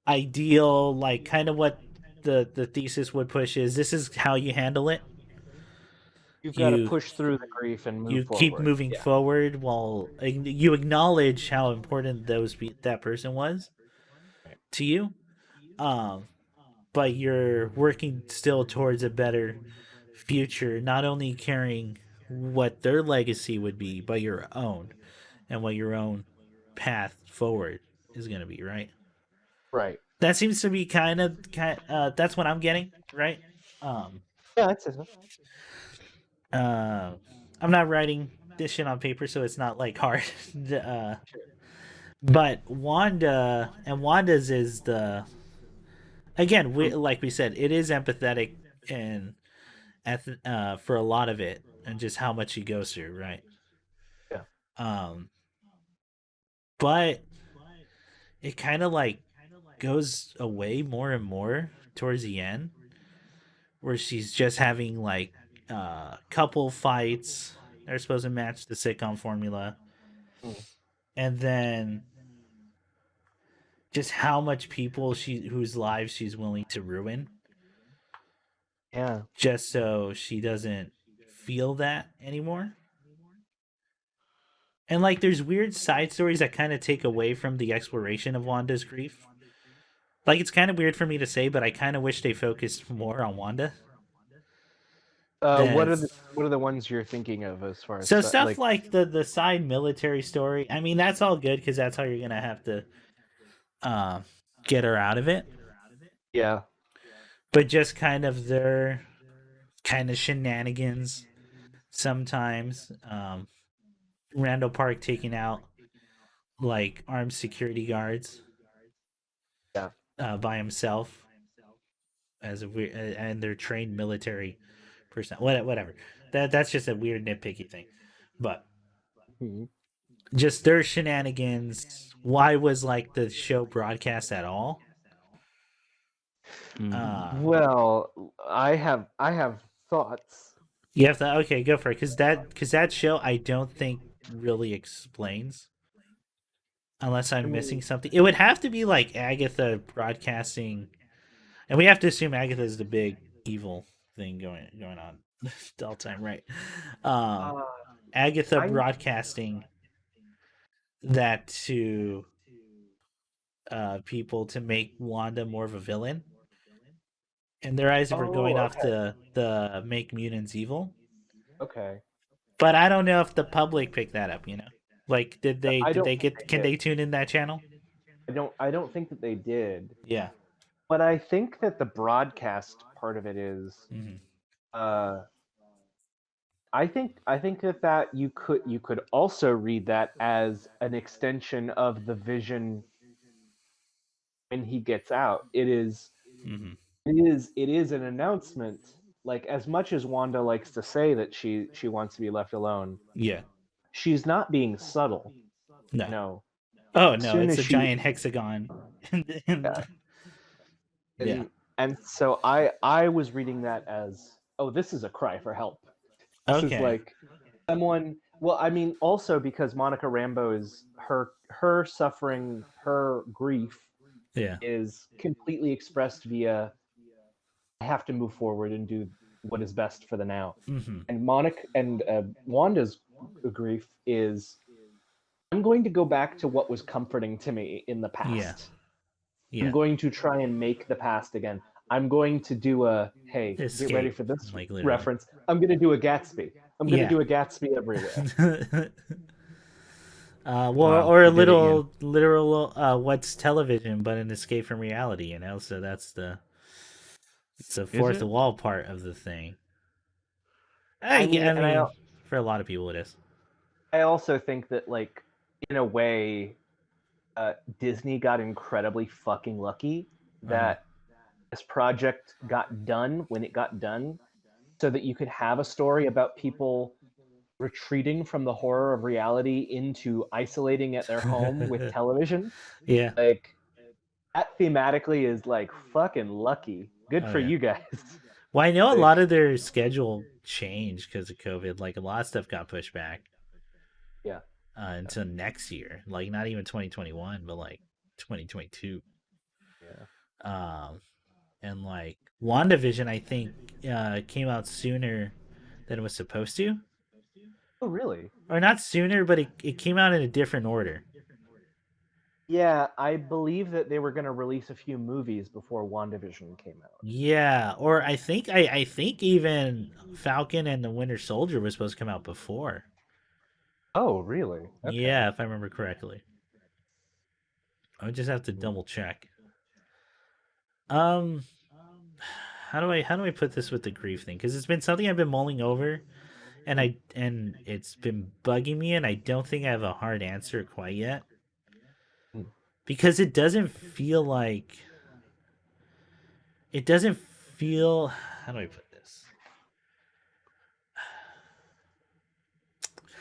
A: ideal, like kind of what the thesis would push is this is how you handle it.
C: You've got to
A: You
C: push through the grief and move
A: you
C: forward.
A: keep moving forward while you acknowledge how important that person was to you, but you're working still towards a better future, not only caring what their legacy would be, but your own, and what your own path forward is going to be, right?
C: Right.
A: That seems to be that's what I'm getting, right?
C: Yeah, that's it.
A: I'm not writing this shit on paper, so it's not like hard. But Wanda's is the again, like we said, it is empathetic and for a lot of it, and just how much she goes through, right?
C: Yeah.
A: But it kind of like goes away more and more towards the end, where she's just having like couple fights. They're supposed to match the sitcom formula, and then just how much people whose lives she's willing to ruin.
C: Yeah.
A: Just so she doesn't feel that anymore. And like there's weird side stories that kind of take away from the exploration of Wanda's grief. Like it's kind of weird for me to say, but I kind of wish they focused more on Wanda.
C: What are the ones you're thinking of as far as
A: stuff like the side military story? I mean, that's all good because that's how you're gonna have to get her out of it.
C: Yeah.
A: But just kind of their kind of shenanigans sometimes. Randall Park taking out like armed security guards
C: Yeah.
A: by himself as a weird, and they're trained military personnel. Whatever. That's just a weird nitpicky thing, but
C: Mhm.
A: just their shenanigans. Why was like the show broadcast at all?
C: Well, I have thoughts.
A: You have to okay, go for it, because that show I don't think really explains, unless
C: I
A: I'm missing
C: mean,
A: something. It would have to be like Agatha broadcasting, and we have to assume Agatha is the big evil thing going on the whole time, right? Um,
C: uh,
A: Agatha
C: I
A: broadcasting that to people to make Wanda more of a villain in their eyes if we're going
C: oh,
A: off the make mutants evil.
C: okay.
A: But I don't know if the public picked that up. Like
C: I
A: did
C: don't
A: they
C: think
A: get?
C: they
A: Can
C: did.
A: they tune in that channel?
C: I don't think that they did.
A: Yeah.
C: But I think that the broadcast part of it is
A: Mm-hmm.
C: uh I think that you could also read that as an extension of the vision when he gets out.
A: Mm-hmm.
C: It is an announcement. Like, as much as Wanda likes to say that she wants to be left alone,
A: Yeah.
C: she's not being subtle.
A: No.
C: No.
A: Oh
C: As
A: no,
C: soon
A: it's
C: as
A: a
C: she
A: giant hexagon.
C: yeah.
A: Yeah.
C: And so I was reading that as, oh, this is a cry for help. This is
A: Okay.
C: like someone, well, I mean, also because Monica Rambo is her suffering, her grief
A: Yeah.
C: is completely expressed via, I have to move forward and do what is best for the now.
A: Mm-hmm.
C: And Wanda's grief is, I'm going to go back to what was comforting to me in the
A: Yeah.
C: past. I'm
A: Yeah.
C: going to try and make the past again. I'm going to do a, hey, get ready
A: Escape.
C: for this
A: Like literally.
C: reference. I'm going to do a Gatsby. I'm going to
A: Yeah.
C: do a Gatsby everywhere.
A: Well,
B: Wow,
A: or a
B: you did it, Ian.
A: little literal what's television but an escape from reality, So that's it's the
B: Is
A: fourth
B: it?
A: wall part of the thing.
C: I mean,
A: I
C: and I
A: mean, for a lot of people, it is.
C: I also think that, like, in a way, Disney got incredibly fucking lucky that this project got done when it got done, so that you could have a story about people retreating from the horror of reality into isolating at their home with television.
A: Yeah.
C: Like, that thematically is like fucking lucky. Good
A: Oh
C: for
A: yeah.
C: you guys.
A: Well, I know a
C: Like,
A: lot of their schedule changed because of COVID. Like a lot of stuff got pushed back
C: yeah.
A: until next year. Like not even 2021, but like 2022.
C: Yeah.
A: And like WandaVision, I think came out sooner than it was supposed to,
C: Oh, really?
A: or not sooner, but it came out in a different order.
C: Yeah, I believe that they were going to release a few movies before WandaVision came out.
A: Yeah, or I think even Falcon and the Winter Soldier was supposed to come out before.
C: Oh, really? Okay.
A: Yeah, if I remember correctly. I would just have to double check. Um, how do I put this with the grief thing? Because it's been something I've been mulling over, and it's been bugging me, and I don't think I have a hard answer quite yet. Because it doesn't feel like how do I put this?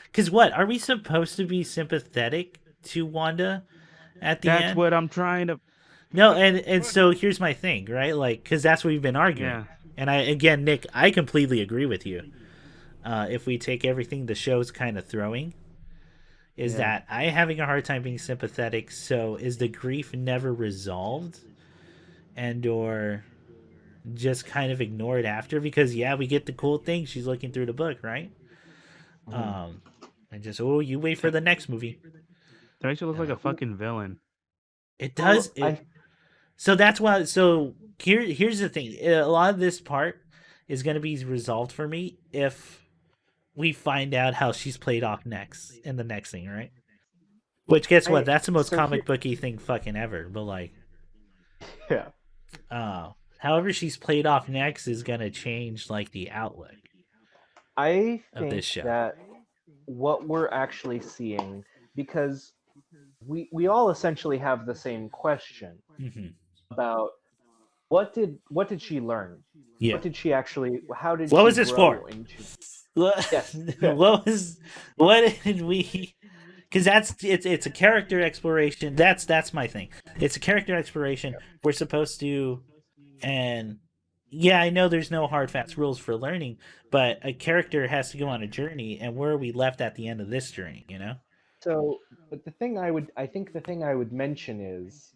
A: Because what are we supposed to be sympathetic to Wanda at the
B: That's
A: end?
B: what I'm trying to.
A: No, and so here's my thing, right? Like, because that's what we've been arguing.
B: Yeah.
A: And Nick, I completely agree with you. If we take everything the show's kind of throwing, is that I having a hard time being sympathetic. So is the grief never resolved, and or just kind of ignored after? Because we get the cool thing. She's looking through the book, right? And just you wait for the next movie.
B: That makes you look like a fucking villain.
A: It does. So that's why. So here's the thing. A lot of this part is going to be resolved for me if we find out how she's played off next in the next thing, right? Which guess what? That's the most comic booky thing fucking ever. But like,
C: yeah.
A: however she's played off next is gonna change like the outlook
C: I
A: of this
C: think
A: show.
C: that what we're actually seeing, because we all essentially have the same question
A: Mm-hmm.
C: about what did she learn?
A: Yeah.
C: What did she actually? How did
A: What
C: she
A: was this
C: grow
A: for?
C: into?
A: What,
C: Yes.
A: what did we? Because it's a character exploration. That's my thing. It's a character exploration. We're supposed to, and yeah, I know there's no hard fast rules for learning, but a character has to go on a journey, and where are we left at the end of this journey? You know?
C: So, but I think the thing I would mention is,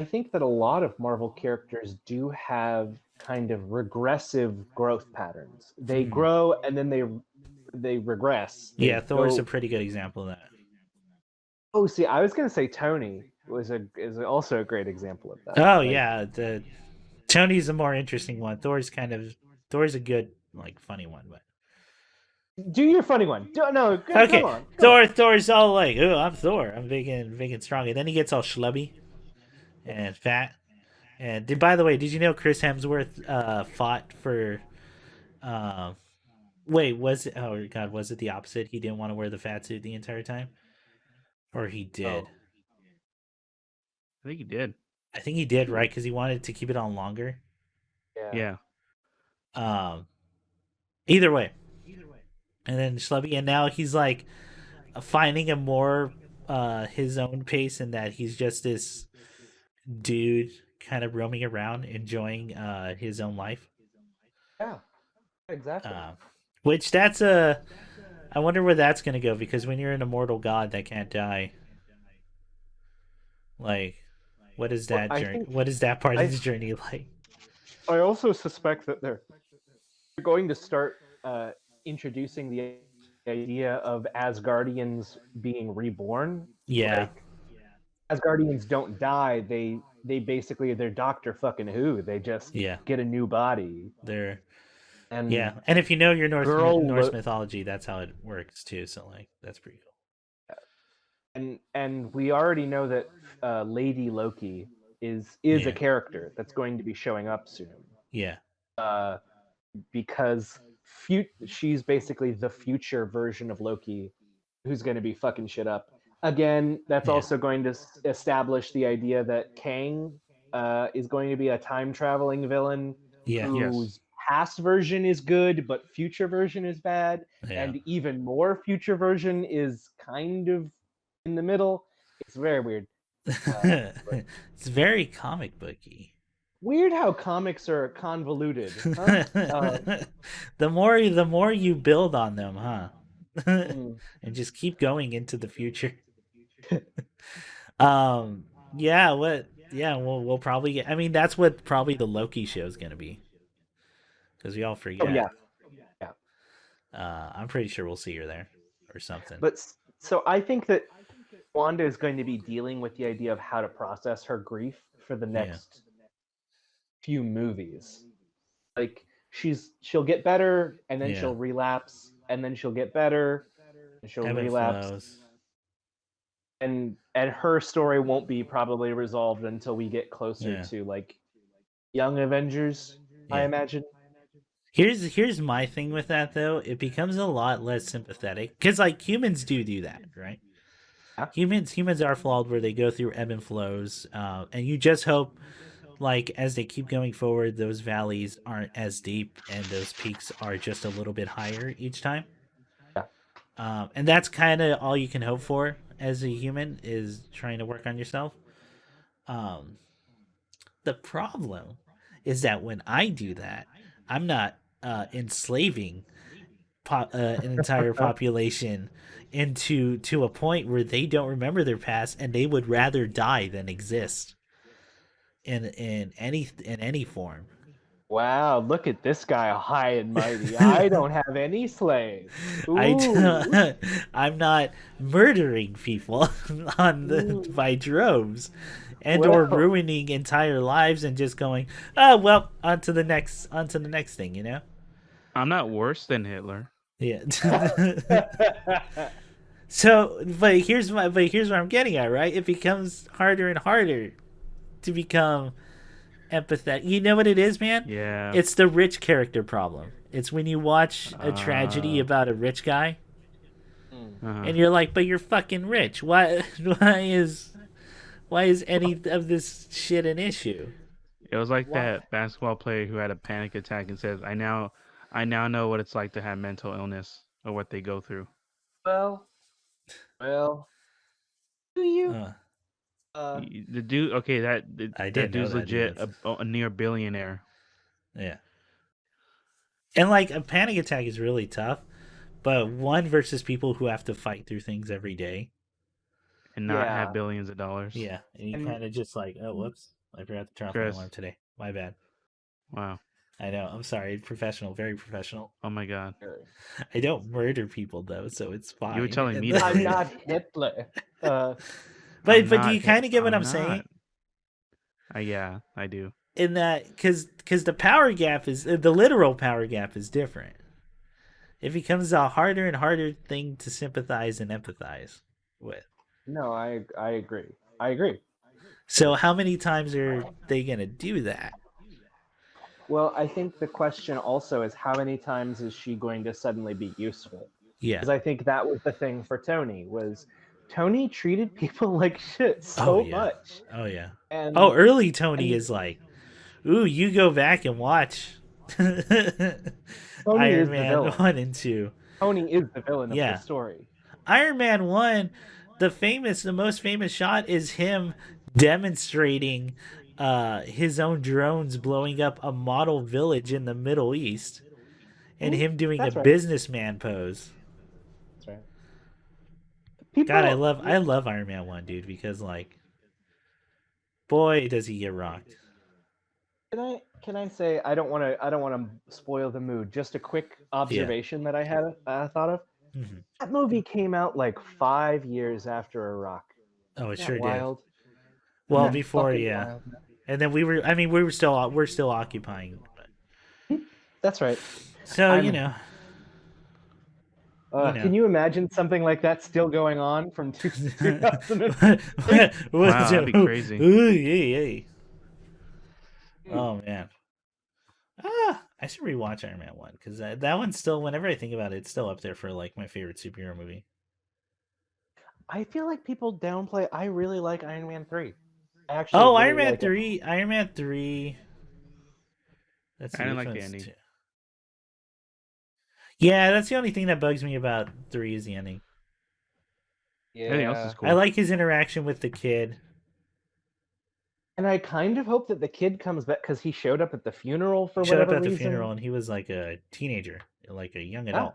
C: I think that a lot of Marvel characters do have kind of regressive growth patterns. They
A: Mhm.
C: grow and then they regress. They
A: Yeah, Thor's a
C: go.
A: pretty good example of that.
C: Oh, see, I was gonna say Tony is also a great example of that.
A: Oh
C: Like,
A: yeah, the Tony's a more interesting one. Thor's a good like funny one, but
C: do your funny one. No, come
A: okay.
C: on. Come on.
A: Thor's all like, oh, I'm Thor. I'm big and strong, and then he gets all schlubby and fat. And by the way, did you know Chris Hemsworth fought for? Uh, wait, was it? Oh God, was it the opposite? He didn't want to wear the fat suit the entire time, or he did?
C: Oh,
B: I think he did.
A: I think he did, right? Because he wanted to keep it on longer.
C: yeah.
B: Yeah.
A: Um, either way, and then schlubby, and now he's like finding a more his own pace, in that he's just this dude kind of roaming around enjoying his own life.
C: Yeah. Exactly.
A: Which that's a I wonder where that's gonna go, because when you're an immortal god that can't die, like what is that
C: I
A: journey?
C: think
A: What is that part
C: I
A: of his journey like?
C: I also suspect that they're going to start introducing the idea of Asgardians being reborn.
A: Yeah,
C: Like, Asgardians don't die. They basically, they're Doctor fucking Who. They just
A: yeah,
C: get a new body.
A: they're
C: And
A: yeah. And if you know your Norse
C: Lo-
A: mythology, that's how it works too. So like that's pretty cool.
C: and we already know that Lady Loki is
A: Yeah.
C: a character that's going to be showing up soon.
A: Yeah,
C: Because she's basically the future version of Loki who's going to be fucking shit up. Again, that's
A: Yeah.
C: also going to establish the idea that Kang is going to be a time traveling villain
A: yeah,
C: whose past version is good, but future version is bad,
A: yeah.
C: and even more future version is kind of in the middle. It's very weird.
A: It's very comic booky.
C: Weird how comics are convoluted. Huh?
A: The more you build on them, huh? And just keep going into the future. Yeah, we'll probably get, I mean, that's what probably the Loki show is going to be, because we all forget.
C: Oh yeah.
A: I'm pretty sure we'll see her there or something.
C: But so I think that Wanda is going to be dealing with the idea of how to process her grief for the next few movies. Like, she'll get better, and then she'll relapse, and then she'll get better, and she'll relapse.
A: Flows.
C: And her story won't be probably resolved until we get closer to like Young Avengers, I imagine.
A: Here's my thing with that though. It becomes a lot less sympathetic, because like humans do that, right?
C: Yeah.
A: Humans are flawed, where they go through ebb and flows, and you just hope, like, as they keep going forward, those valleys aren't as deep and those peaks are just a little bit higher each time.
C: Yeah.
A: And that's kind of all you can hope for as a human, is trying to work on yourself. The problem is that when I do that, I'm not enslaving an entire population to a point where they don't remember their past, and they would rather die than exist in any form.
C: Wow, look at this guy, high and mighty. I don't have any slaves.
A: I'm not murdering people by droves, and or ruining entire lives and just going, oh well, on to the next thing, you know?
B: I'm not worse than Hitler.
A: Yeah. So, but here's what I'm getting at, right? It becomes harder and harder to become empathetic. You know what it is, man?
B: Yeah.
A: It's the rich character problem. It's when you watch a tragedy about a rich guy, and you're like, but you're fucking rich. Why is any of this shit an issue?
B: It was like that basketball player who had a panic attack and says, I now know what it's like to have mental illness or what they go through.
C: Well, do you?
B: The dude, okay, that dude's legit a near billionaire.
A: Yeah. And like a panic attack is really tough, but one versus people who have to fight through things every day
B: and not have billions of dollars.
A: Yeah, and you kind of just like, oh, whoops, I forgot to turn off my alarm today. My bad.
B: Wow.
A: I know. I'm sorry. Professional, very professional.
B: Oh my god.
A: I don't murder people though, so it's fine.
B: You were telling me that.
C: I'm not Hitler.
A: But do you kind of get what I'm saying?
B: Yeah, I do.
A: In that, because the power gap is the literal power gap is different. It becomes a harder and harder thing to sympathize and empathize with.
C: No, I agree.
A: So how many times are they gonna do that?
C: Well, I think the question also is how many times is she going to suddenly be useful?
A: Yeah.
C: Because I think that was the thing for Tony was Tony treated people like shit so much.
A: Oh yeah.
C: And
A: early Tony is like, ooh, you go back and watch Iron Man 1 and 2.
C: Tony is the villain of the story.
A: Iron Man 1, the most famous shot is him demonstrating his own drones blowing up a model village in the Middle East and him doing a businessman pose.
C: That's right.
A: God, I love Iron Man 1, dude, because like, boy, does he get rocked.
C: Can I say I don't want to spoil the mood. Just a quick observation that I had thought of.
A: Mm-hmm.
C: That movie came out like 5 years after Iraq.
A: Oh, it sure
C: wild?
A: did. Well, before, wild, and then we're still occupying.
C: That's right.
A: So you know.
C: Can you imagine something like that still going on from 2000?
B: Wow, that'd be crazy.
A: Ooh, oh man. I should rewatch Iron Man 1 because that one's still, whenever I think about it, it's still up there for like my favorite superhero movie.
C: I feel like people downplay. I really like Iron Man 3.
A: Iron Man 3. Iron Man 3.
B: I didn't like the ending.
A: Yeah, that's the only thing that bugs me about 3 is the ending.
C: Yeah.
B: Everything else is cool.
A: I like his interaction with the kid.
C: And I kind of hope that the kid comes back because he showed up at the funeral for whatever reason.
A: Showed up at the funeral and he was like a teenager, like a young adult.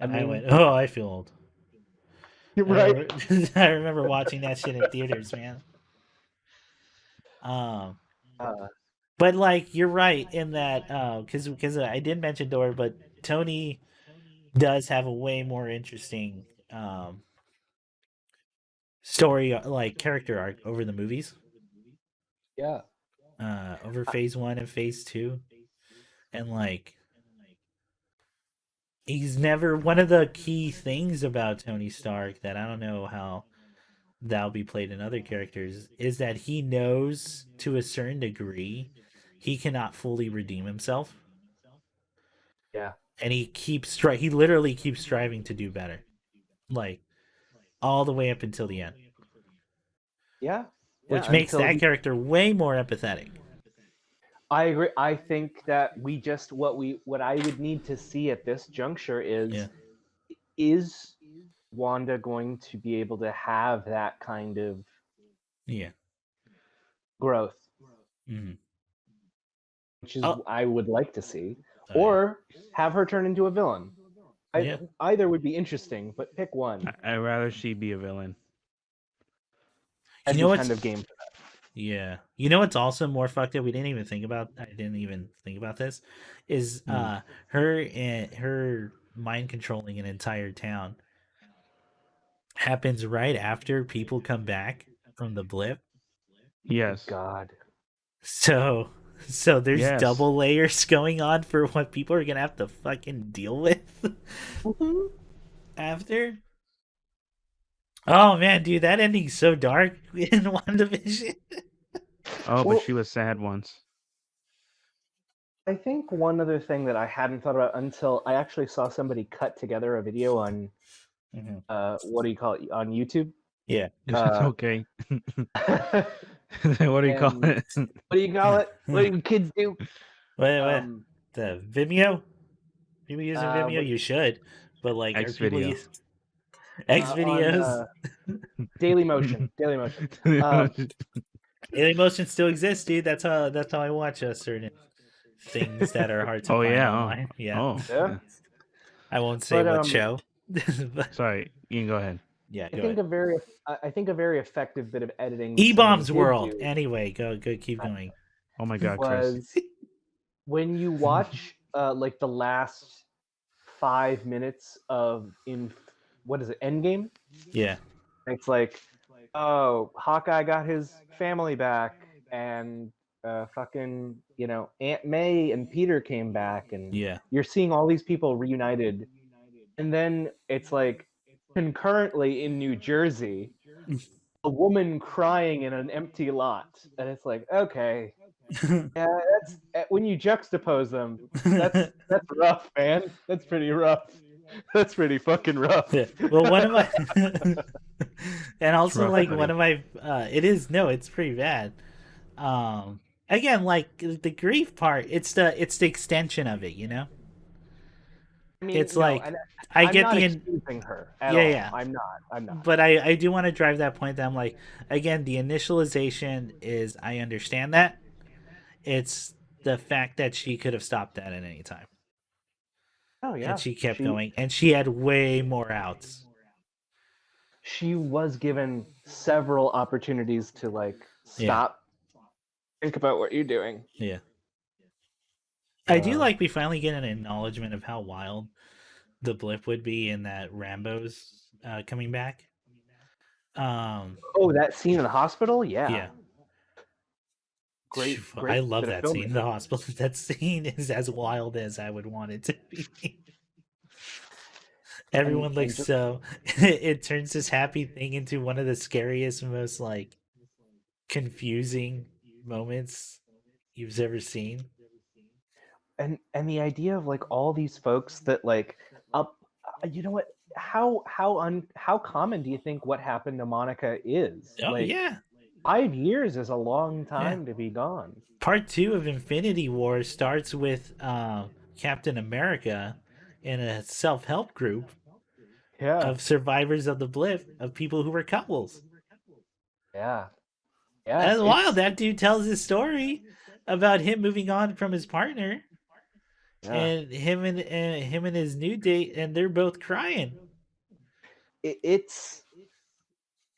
A: And I went, I feel old.
C: You're right.
A: I remember watching that shit in theaters, man. But like you're right in that because I did mention Dora, but Tony does have a way more interesting story, like character arc over the movies.
C: Yeah.
A: Over phase 1 and phase 2, and like he's never, one of the key things about Tony Stark that I don't know how that'll be played in other characters is that he knows to a certain degree he cannot fully redeem himself.
C: Yeah.
A: And he literally keeps striving to do better. Like all the way up until the end.
C: Yeah.
A: Which makes that character way more empathetic.
C: I agree. I think that what I would need to see at this juncture is Wanda going to be able to have that kind of growth?
A: Mm-hmm.
C: Which is I would like to see. Or have her turn into a villain. Either would be interesting, but pick one.
B: I'd rather she be a villain.
C: You know what kind of game for that.
A: Yeah. You know what's also more fucked up? I didn't even think about this. Is her mind controlling an entire town happens right after people come back from the blip.
B: Yes.
C: God.
A: So there's double layers going on for what people are gonna have to fucking deal with after. Oh man, dude, that ending's so dark in WandaVision.
B: Oh,
C: Well,
B: but she was sad once.
C: I think one other thing that I hadn't thought about until I actually saw somebody cut together a video on
A: Mhm.
C: what do you call it, on YouTube?
A: Yeah.
B: Okay. What do you call
C: And
B: it?
C: what do you call it? What do you kids do?
A: What?
C: Um,
A: The Vimeo? People using Vimeo?
C: what,
A: You should. But like, are
B: X
A: people
B: video.
A: use X
C: on
A: videos?
C: Daily Motion. Daily Motion. Um,
A: Daily Motion still exists, dude. That's how I watch certain things that are hard to
B: Oh
A: find
B: yeah.
A: online. Yeah.
B: Oh.
C: yeah.
A: I won't say
C: But
A: what show. But,
B: Sorry. You can go ahead.
A: yeah,
C: I
A: go
C: think
A: ahead.
C: I think a very effective bit of editing that somebody
A: E-Bombs
C: did
A: World.
C: do
A: Anyway, go keep going.
B: Oh my God, Chris.
C: was when you watch like the last 5 minutes of what is it, Endgame?
A: Yeah.
C: It's like, oh, Hawkeye got his family back, and fucking, Aunt May and Peter came back, and
A: Yeah.
C: you're seeing all these people reunited, and then it's like concurrently in New Jersey, a woman crying in an empty lot, and it's like, okay, yeah, that's when you juxtapose them. That's rough, man. That's pretty rough. That's pretty fucking rough.
A: Yeah. Well, one of my and also
B: rough,
A: like
B: buddy.
A: one of my it's pretty bad. Again, like the grief part, it's the extension of it, you know?
C: I mean,
A: It's
C: no,
A: like
C: and
A: I
C: I'm
A: get
C: not
A: the
C: excusing her at
A: Yeah,
C: all.
A: yeah.
C: I'm not.
A: but I do want to drive that point that I'm like, again, the initialization is I understand that. It's the fact that she could have stopped that at any time.
C: Oh yeah.
A: And she kept going, and she had way more outs.
C: She was given several opportunities to like stop, think about what you're doing.
A: Yeah. I do like we finally get an acknowledgement of how wild the blip would be in that Rambo's coming back.
C: Oh, that scene in the hospital?
A: Yeah.
C: Great.
A: I love
C: bit of
A: that scene in
C: filming.
A: the hospital. That scene is as wild as I would want it to be. Everyone
C: And
A: looks
C: just-
A: so it turns this happy thing into one of the scariest, most like confusing moments you've ever seen.
C: And the idea of like all these folks that like up, you know what? How common do you think what happened to Monica is?
A: Oh
C: like,
A: yeah.
C: 5 years is a long time to be gone.
A: Part 2 of Infinity War starts with Captain America in a self-help group
C: Yeah.
A: of survivors of the blip, of people who were couples.
C: Yeah.
A: That's wild. That dude tells his story about him moving on from his partner, and him and his new date, and they're both crying.
C: It's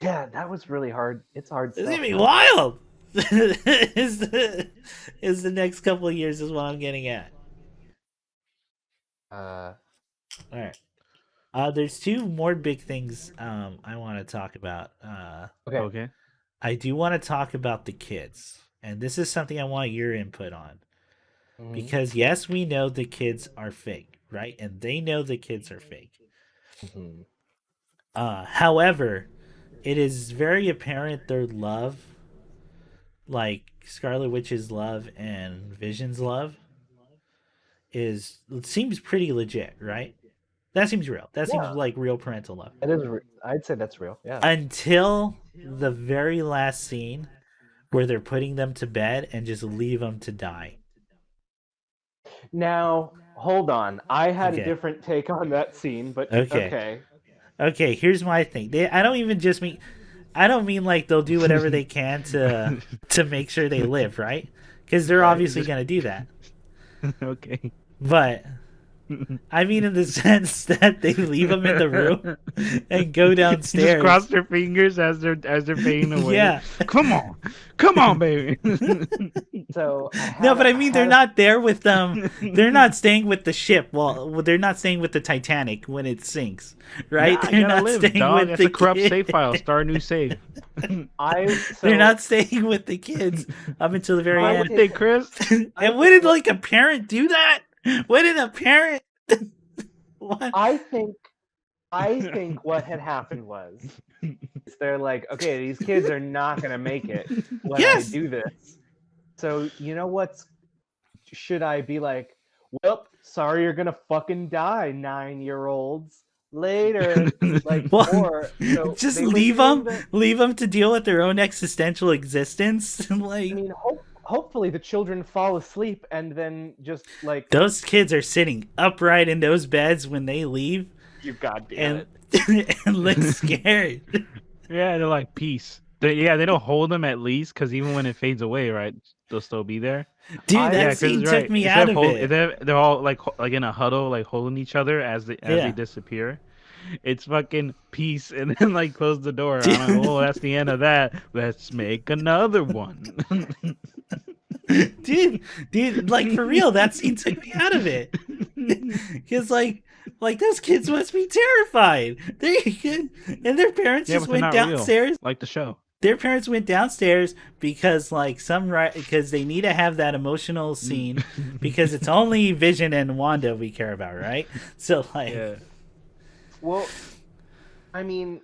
C: that was really hard. It's hard
A: It's
C: stuff.
A: gonna be wild. is the next couple of years is what I'm getting at.
C: Uh,
A: All right. There's 2 more big things I want to talk about.
B: Okay.
A: I do want to talk about the kids, and this is something I want your input on. Because yes, we know the kids are fake, right? And they know the kids are fake. However, it is very apparent their love, like Scarlet Witch's love and Vision's love, it seems pretty legit, right? That seems real. That seems like real parental love.
C: it is. I'd say that's real. Yeah.
A: Until the very last scene where they're putting them to bed and just leave them to die.
C: Now, hold on. I had
A: Okay.
C: a different take on that scene, but
A: Okay. Okay, here's my thing. I don't mean like they'll do whatever they can to make sure they live, right? Because they're obviously gonna do that.
B: Okay.
A: But I mean in the sense that they leave them in the room and go downstairs.
B: Just cross their fingers as they're fading away.
A: Yeah.
B: Come on, baby.
C: So
A: No, but I mean they're not there with them. They're not staying with the ship. Well, they're not staying with the Titanic when it sinks, right?
B: Nah,
A: they're
B: you gotta
A: not
B: live,
A: staying
B: dog.
A: with
B: That's
A: the
B: a corrupt
A: kids.
B: save file. Start a new save.
A: They're not staying with the kids up until the very
B: Why
A: end.
B: would they, Chris?
A: And wouldn't like a parent do that? Wouldn't a parent? What?
C: I think I think what had happened was they're like, okay, these kids are not gonna make it when I
A: Yes.
C: do this. So you know what's should I be like, well, sorry you're gonna fucking die, 9-year-olds. Later. Like,
A: Well,
C: or so
A: just
C: they were
A: leave
C: doing
A: them, leave them to deal with their own existential existence. Like,
C: I mean, hopefully the children fall asleep and then just like
A: those kids are sitting upright in those beds when they leave,
C: you goddamn
A: and and look scared.
B: Yeah, they're like peace. They don't hold them at least because even when it fades away, right, they'll still be there.
A: Dude, that
B: Yeah, Chris
A: scene
B: is
A: took
B: right.
A: me
B: Instead
A: out
B: of
A: of it.
B: they're all like in a huddle, like holding each other as they
A: Yeah.
B: disappear. It's fucking peace, and then like close the door. I'm like, oh, that's the end of that. Let's make another one.
A: dude, like for real, that scene took me out of it. Because like those kids must be terrified. And their parents
B: Yeah,
A: just
B: but they're
A: went
B: not real,
A: downstairs.
B: like the show.
A: Their parents went downstairs because like because they need to have that emotional scene because it's only Vision and Wanda we care about, right? So like,
B: Yeah.
C: Well, I mean,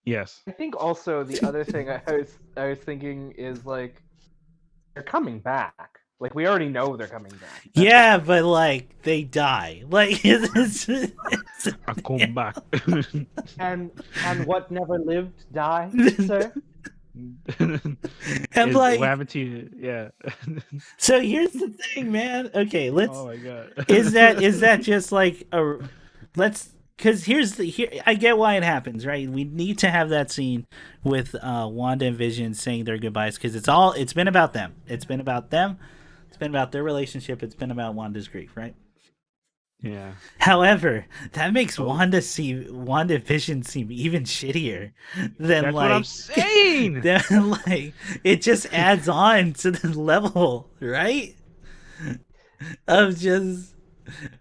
B: Yes.
C: I think also the other thing I was thinking is like they're coming back. Like we already know they're coming back.
A: yeah, but like they die. Like
B: I come back.
C: And what never lived die, sir.
A: and like,
B: what happened to you? Yeah.
A: so here's the thing, man. Okay, let's.
B: Oh my god.
A: is that just like a because here I get why it happens, right? We need to have that scene with Wanda and Vision saying their goodbyes because it's been about them. It's been about them. It's been about their relationship. It's been about Wanda's grief, right?
B: Yeah.
A: However, that makes WandaVision seem even shittier than
B: That's
A: like
B: what I'm saying.
A: then like it just adds on to the level, right? Of just,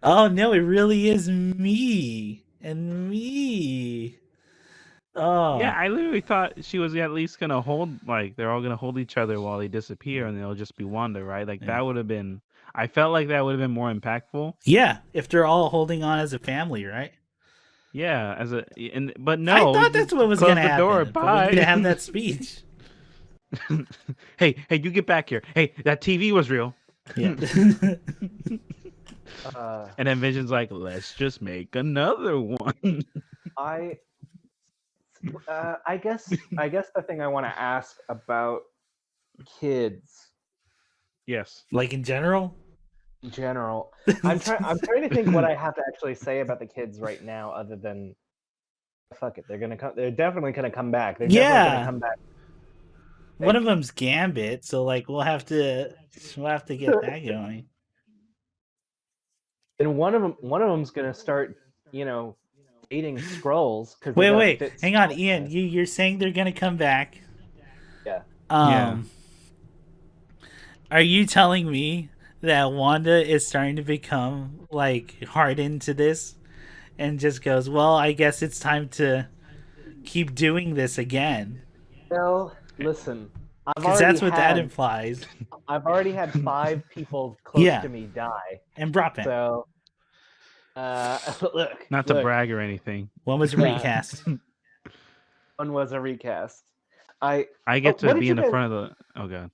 A: oh no, it really is me and me. Oh
B: Yeah, I literally thought she was at least gonna they're all gonna hold each other while they disappear, and they'll just be Wanda, right? Like that would have been. I felt like that would have been more impactful.
A: yeah, if they're all holding on as a family, right?
B: Yeah, but no,
A: I thought that's what was
B: close
A: gonna
B: the
A: happen.
B: door.
A: But
B: Bye.
A: we need to have that speech.
B: hey, you get back here. Hey, that TV was real.
A: Yeah.
B: And then Vision's like, let's just make another one.
C: I guess the thing I want to ask about kids
B: Yes.
A: Like in general?
C: in general, I'm trying to think what I have to actually say about the kids right now, other than fuck it, they're gonna come. They're definitely gonna come back. They're definitely gonna come back.
A: One of them's Gambit, so like we'll have to get that going.
C: And one of them's gonna start, dating Skrulls.
A: Wait, hang on, Ian. You're saying they're gonna come back?
C: Yeah.
B: Yeah.
A: Are you telling me that Wanda is starting to become like hardened to this, and just goes, well, I guess it's time to keep doing this again?
C: Well, listen.
A: Because that's what that implies.
C: I've already had 5 people close
A: Yeah.
C: to me die.
A: And Brockman.
C: So, look.
B: Not to brag or anything.
A: One was a recast.
C: One was a recast.
B: I get to
C: what did
B: be
C: you
B: in the
C: guys-
B: front of the. Oh god.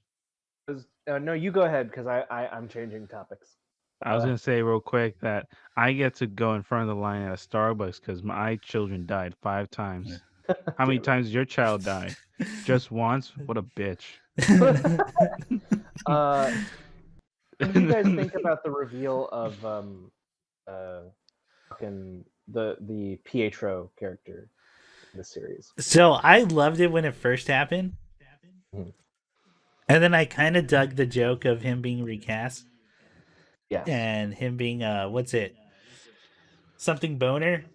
C: No, you go ahead because I'm changing topics.
B: I was gonna say real quick that I get to go in front of the line at a Starbucks because my children died 5 times. How many times did your child die? Just once? What a bitch.
C: What do you guys think about the reveal of fucking the Pietro character in the series?
A: So I loved it when it first happened.
C: Mhm.
A: And then I kind of dug the joke of him being recast.
C: Yes.
A: And him being, what's it? Something Boner?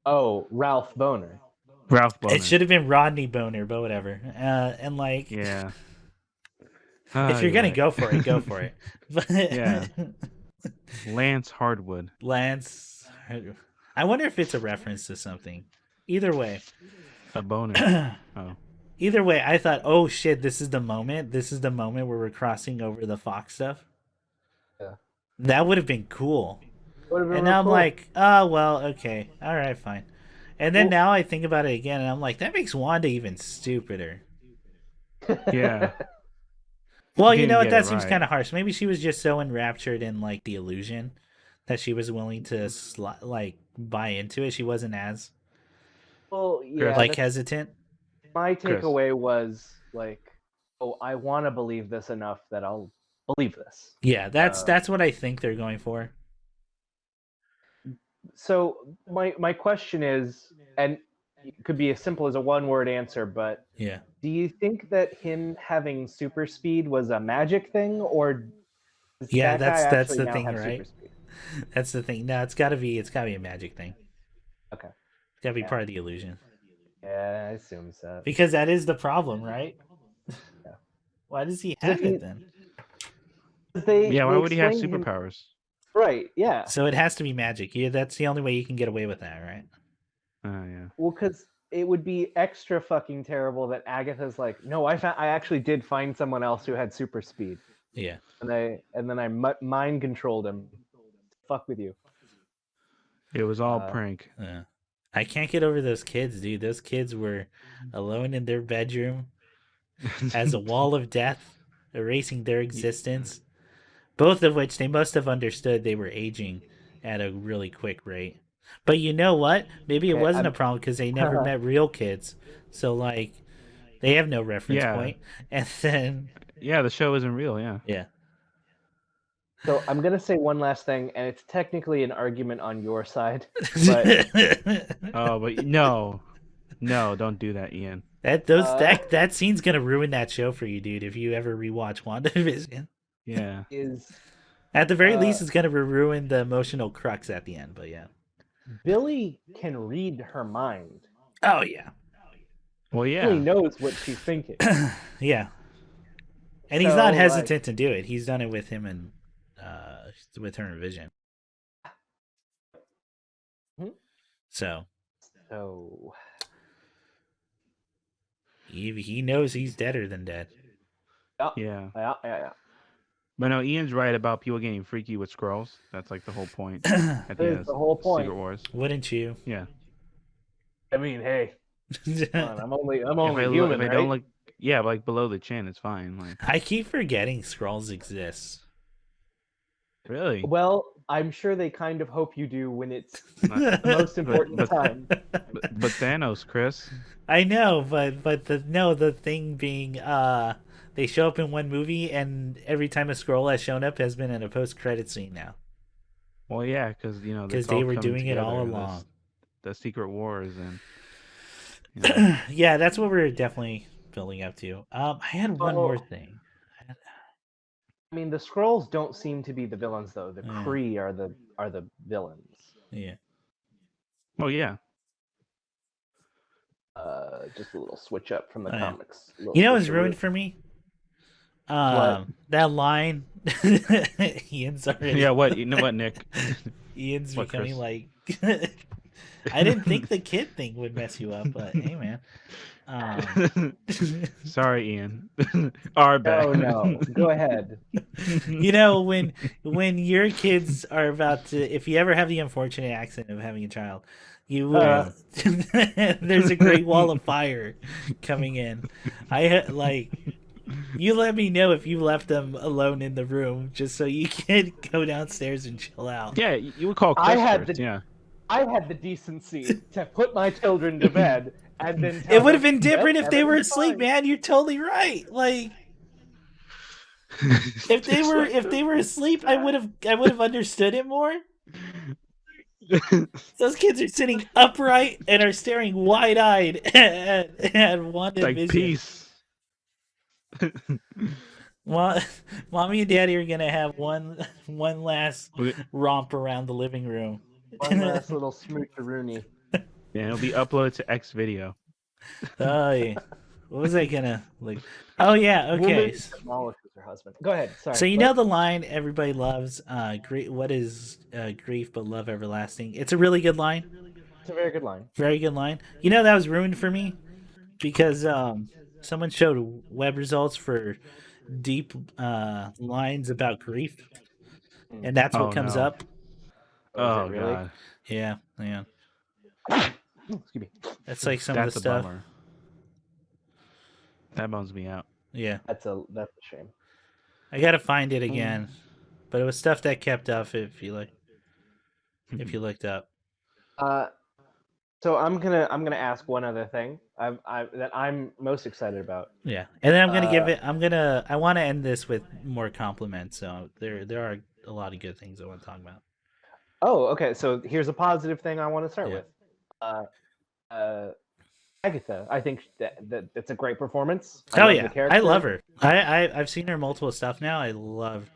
C: Oh, Ralph Boner.
B: Ralph Boner.
A: It should have been Rodney Boner, but whatever. And like,
B: Yeah.
A: if you're going to go for it, go for it. But
B: Yeah. Lance Hardwood.
A: Lance. I wonder if it's a reference to something. Either way.
B: A boner. Oh.
A: Either way, I thought, oh shit, this is the moment. This is the moment where we're crossing over the Fox stuff.
C: Yeah.
A: That would have been cool.
C: Would have been
A: And
C: real
A: now I'm
C: cool.
A: like, oh well, okay, all right, fine. And then
C: Well-
A: now I think about it again, and I'm like, that makes Wanda even stupider.
B: Yeah.
A: Well,
B: He
A: you know
B: didn't
A: what?
B: get
A: That
B: it
A: seems
B: right.
A: kind of harsh. Maybe she was just so enraptured in like the illusion that she was willing to like buy into it. She wasn't as
C: Well,
B: Chris.
C: yeah,
A: like
C: that's
A: hesitant.
C: my
B: Chris.
C: takeaway was like, oh, I want to believe this enough that I'll believe this.
A: Yeah, that's what I think they're going for.
C: So my question is, and it could be as simple as a one-word answer, but
A: Yeah,
C: do you think that him having super speed was a magic thing, or does
A: yeah,
C: that guy
A: that's
C: actually
A: the
C: now
A: thing,
C: have super
A: right?
C: speed?
A: That's the thing. No, it's gotta be a magic thing.
C: Okay.
A: It's gotta be
C: Yeah.
A: part of the illusion
C: Yeah, I assume so.
A: because that is the problem, right?
C: Yeah.
A: Why does he
C: 'Cause if
A: have it
C: he-
A: then?
B: Yeah, why
C: they
B: would he have
C: explained him
B: superpowers?
C: right? Yeah.
A: So it has to be magic. Yeah, that's the only way you can get away with that, right?
B: Oh yeah.
C: Well, because it would be extra fucking terrible that Agatha's like, no, I actually did find someone else who had super speed,
A: Yeah.
C: and then I mind controlled him. Fuck with you.
B: It was all
C: Uh,
B: prank.
A: Yeah. I can't get over those kids, dude. Those kids were alone in their bedroom as a wall of death, erasing their existence. Both of which they must have understood they were aging at a really quick rate. But you know what? Maybe it
C: Okay,
A: wasn't a problem because they never met real kids. So, like, they have no reference
B: Yeah.
A: point. And then,
B: Yeah, the show isn't real. Yeah.
A: yeah.
C: So I'm gonna say one last thing, and it's technically an argument on your side, but
B: Oh, but no, don't do that, Ian.
A: that scene's gonna ruin that show for you, dude. If you ever rewatch WandaVision,
B: Yeah.
C: is
A: at the very least, it's gonna ruin the emotional crux at the end. But yeah.
C: Billy can read her mind.
A: Oh yeah,
B: Well,
C: Billy
B: yeah.
C: knows what she's thinking.
A: yeah. And he's not
C: So,
A: hesitant to do it. He's done it with him and with her and Vision.
C: Mhm.
A: So
C: So
A: he knows he's deader than dead.
B: Yeah.
C: yeah.
B: But no, Ian's right about people getting freaky with scrolls. That's like the whole point. At
C: That
B: the
C: is
B: end
C: the
B: of
C: whole point.
B: Secret Wars.
A: Wouldn't you?
B: Yeah.
C: I mean, hey, come on, I'm only
B: If
C: human,
B: I
C: right?
B: don't look, yeah, but like below the chin, it's fine. Like,
A: I keep forgetting Skrulls exist.
B: really?
C: Well, I'm sure they kind of hope you do when it's
B: Not-
C: the most important time.
B: but Thanos, Chris.
A: I know, but the thing being, they show up in one movie, and every time a Skrull has shown up, has been in a post-credit scene now
B: Well, yeah, because
A: because they were doing it all along.
B: The Secret Wars and. You know,
A: Yeah, that's what we're definitely building up to. I had one more thing.
C: I mean, the Skrulls don't seem to be the villains, though. The
A: Yeah.
C: Kree are the villains.
A: Yeah.
B: oh yeah.
C: Just a little switch up from the
A: Oh, yeah.
C: comics. A little
A: You know what's
C: switcheroo.
A: ruined for me? That line. Ian's already.
B: Yeah. What? You know what, Nick?
A: Ian's
B: What,
A: becoming
B: Chris?
A: like. I didn't think the kid thing would mess you up, but hey, man.
B: Sorry, Ian. Our bad.
C: Oh no, go ahead.
A: You know, when your kids are about to, if you ever have the unfortunate accident of having a child, you there's a great wall of fire coming in. You let me know if you left them alone in the room just so you can go downstairs and chill out.
B: Yeah, you would call Chris
C: I had
B: first.
C: the-
B: Yeah.
C: I had the decency to put my children to bed and then.
A: It would have been different if they were asleep,
C: man.
A: man. You're totally right. Like if they were asleep, I would have understood it more. Those kids are sitting upright and are staring wide-eyed at WandaVision.
B: Like peace.
A: Mommy and Daddy are gonna have one last
B: We-
A: romp around the living room.
C: One last little smoocheroonie.
B: Yeah, it'll be uploaded to X video.
A: Oh yeah. What was I gonna like? Oh yeah. Okay.
C: Woman demolishes her husband. Go ahead. Sorry.
A: So you
C: What?
A: know the line everybody loves. What is grief but love everlasting? It's a really good line.
C: It's a very good line.
A: Very good line. You know that was ruined for me because someone showed web results for deep lines about grief, and that's what
B: Oh,
A: comes
B: no.
A: up.
C: Oh, is it
B: Oh
C: really?
B: god,
A: Yeah.
C: Excuse me.
A: That's like some of the
B: that's a
A: stuff.
B: bummer. That bums me out.
A: Yeah.
C: That's a shame.
A: I gotta find it again, but it was stuff that kept up. If you looked up.
C: So I'm gonna ask one other thing that I'm most excited about.
A: Yeah, and then I'm gonna give it. I want to end this with more compliments. So there are a lot of good things I want to talk about.
C: Oh, okay. So here's a positive thing I want to start
A: Yeah.
C: with. Agatha, I think that's a great performance. I love the character.
A: I love her. I've seen her multiple stuff now. I love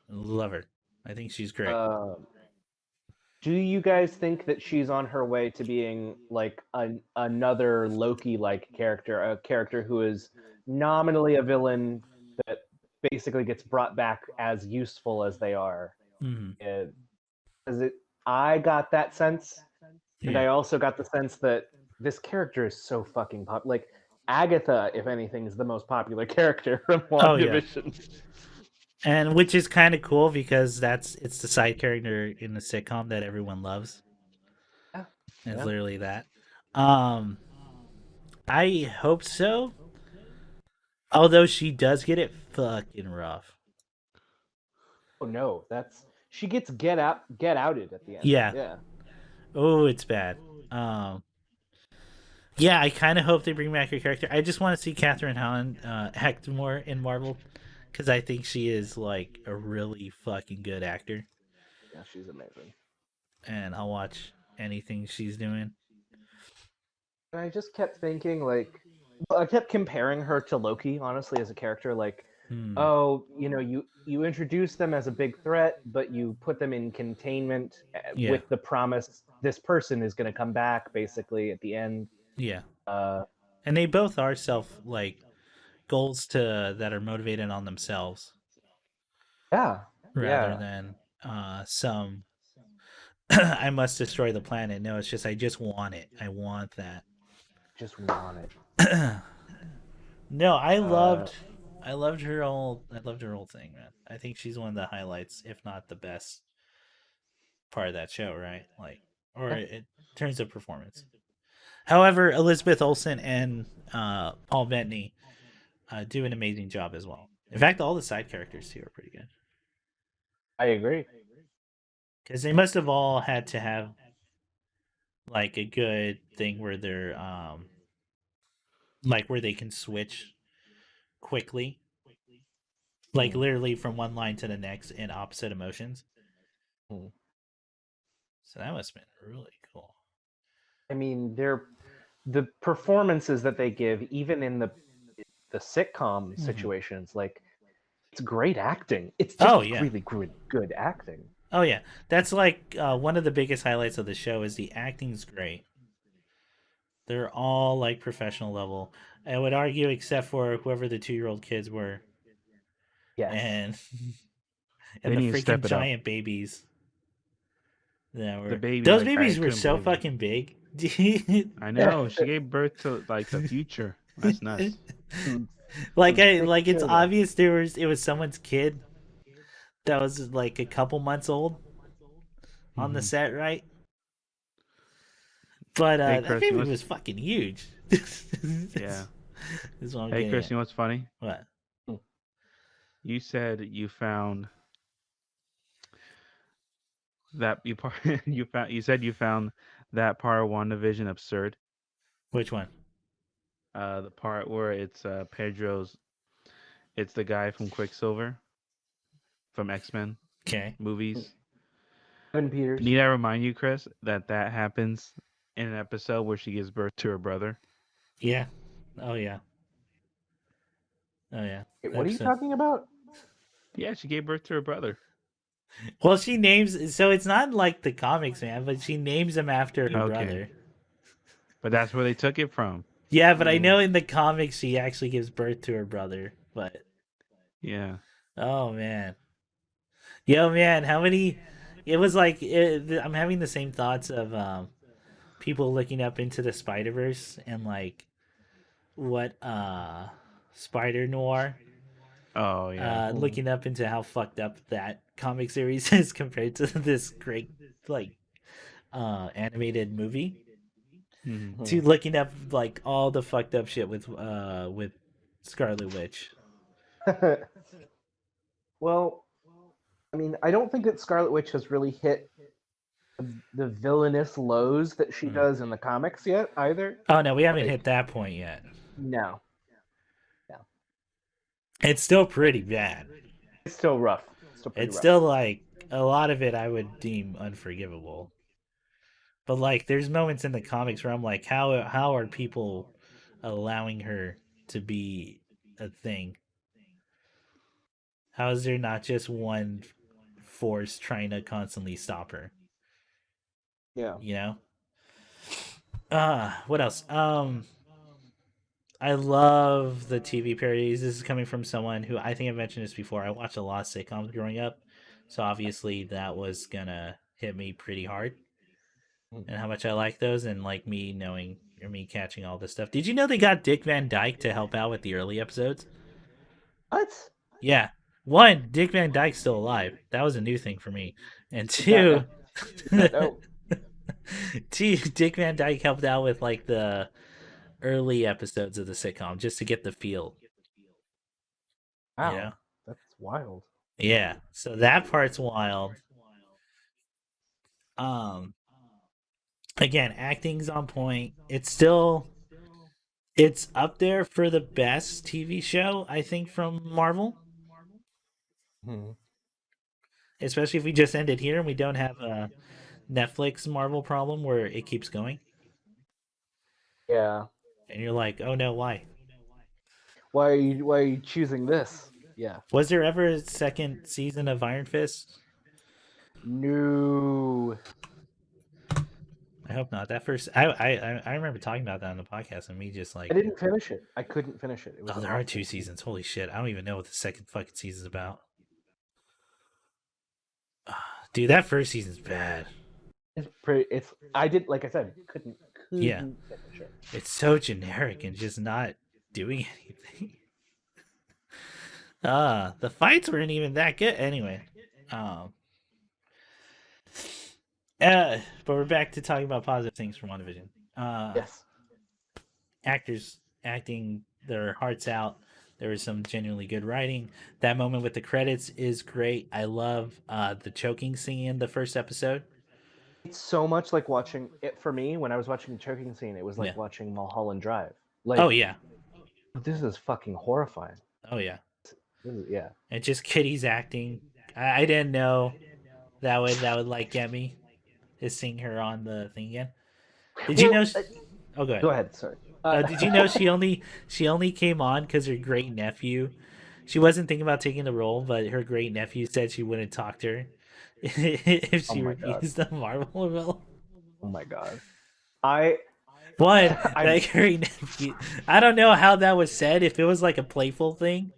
A: her. I think she's great.
C: Do you guys think that she's on her way to being like another Loki-like character, a character who is nominally a villain that basically gets brought back as useful as they are?
A: Mm-hmm.
C: I got that sense, and
A: Yeah.
C: I also got the sense that this character is so fucking popular. Like Agatha, if anything, is the most popular character from WandaVision.
A: And which is kind of cool because it's the side character in the sitcom that everyone loves.
C: Yeah.
A: It's literally that. I hope so. Although she does get it fucking rough.
C: Oh no, she gets get outed at the end.
A: Yeah. Oh, it's bad. Yeah, I kind of hope they bring back her character. I just want to see Catherine Hahn act more in Marvel because I think she is like a really fucking good actor.
C: Yeah, she's amazing.
A: And I'll watch anything she's doing.
C: And I just kept thinking, like, I kept comparing her to Loki, honestly, as a character. Like, oh, you introduce them as a big threat, but you put them in containment with the promise this person is going to come back, basically, at the end.
A: Yeah. And they both are goals that are motivated on themselves.
C: Yeah.
A: Rather than some I must destroy the planet. No, it's just I just want it. I want that.
C: Just want it.
A: No, I loved her whole thing, man. I think she's one of the highlights, if not the best part of that show, right? In terms of performance. However, Elizabeth Olsen and Paul Bettany do an amazing job as well. In fact, all the side characters too are pretty good.
C: I agree.
A: Because they must have all had to have like a good thing where they're where they can switch quickly, like literally from one line to the next in opposite emotions. So that must have been really cool.
C: I mean, the performances that they give, even in the sitcom situations, like, it's great acting. It's just really good acting.
A: Oh yeah, that's like one of the biggest highlights of the show is the acting's great. They're all like professional level. I would argue, except for whoever the 2-year-old kids were.
C: Yes.
A: And the freaking giant babies. Those babies were so fucking big.
B: I know. She gave birth to like the future. That's nuts.
A: It's obvious it was someone's kid that was like a couple months old on the set, right? But
B: hey,
A: Chris, that baby was fucking huge.
B: Yeah. Hey, Chris, you know what's funny?
A: What?
B: You said you found that you said you found that part of WandaVision absurd.
A: Which one?
B: The part where it's Pedro's. It's the guy from Quicksilver from X-Men movies.
C: Evan Peters.
B: Need I remind you, Chris, that happens in an episode where she gives birth to her brother?
A: Yeah. Oh yeah.
C: Wait, what are you talking about?
B: Yeah, she gave birth to her brother.
A: Well, she names, so it's not like the comics, man, but she names him after her brother.
B: But that's where they took it from.
A: Yeah, but I know in the comics she actually gives birth to her brother, but...
B: Yeah.
A: Oh, man. Yo, man, how many... It was like... I'm having the same thoughts of people looking up into the Spider-Verse and like what Spider Noir
B: Oh yeah.
A: looking up into how fucked up that comic series is compared to this great like animated movie,
B: Mhm.
A: to looking up like all the fucked up shit with Scarlet Witch.
C: Well, I mean, I don't think that Scarlet Witch has really hit the villainous lows that she does in the comics yet either.
A: Oh no, we haven't hit that point yet.
C: No.
A: It's still pretty bad.
C: It's still rough.
A: It's still like a lot of it I would deem unforgivable. But like there's moments in the comics where I'm like, how are people allowing her to be a thing? How is there not just one force trying to constantly stop her?
C: Yeah.
A: You know? What else? I love the TV parodies. This is coming from someone who, I think I've mentioned this before. I watched a lot of sitcoms growing up, so obviously that was gonna hit me pretty hard. And how much I like those, and like me knowing or me catching all this stuff. Did you know they got Dick Van Dyke to help out with the early episodes?
C: What?
A: Yeah. One, Dick Van Dyke's still alive. That was a new thing for me. And two,
C: No.
A: Dick Van Dyke helped out with like the early episodes of the sitcom just to get the feel.
C: Wow.
A: Yeah.
C: That's wild.
A: Yeah. So that part's wild. Again, acting's on point. It's up there for the best TV show, I think, from Marvel. Especially if we just ended here and we don't have a Netflix Marvel problem where it keeps going.
C: Yeah.
A: And you're like, oh no, why?
C: Why are you choosing this? Yeah.
A: Was there ever a second season of Iron Fist?
C: No.
A: I hope not. That first, I remember talking about that on the podcast, and me just like,
C: I didn't finish it. I couldn't finish it.
A: oh, there are 2 seasons. Holy shit! I don't even know what the second fucking season's about. Dude, that first season's bad.
C: It's pretty. It's. I did, like I said, couldn't
A: Yeah.
C: finish it.
A: It's so generic and just not doing anything. The fights weren't even that good. Anyway, but we're back to talking about positive things from WandaVision.
C: Yes.
A: Actors acting their hearts out. There was some genuinely good writing. That moment with the credits is great. I love the choking scene in the first episode.
C: It's so much like watching it for me. When I was watching the choking scene, it was like watching Mulholland Drive. Like,
A: oh yeah,
C: this is fucking horrifying.
A: Oh yeah,
C: yeah.
A: And just Kitty's acting. I didn't know that would like get me, is seeing her on the thing again. Did you know? Oh, go ahead.
C: Go ahead. Sorry.
A: Did you know she only came on because her great nephew? She wasn't thinking about taking the role, but her great nephew said she wouldn't talk to her if she refused the Marvel role.
C: Oh my god!
A: That great nephew. I don't know how that was said. If it was like a playful thing,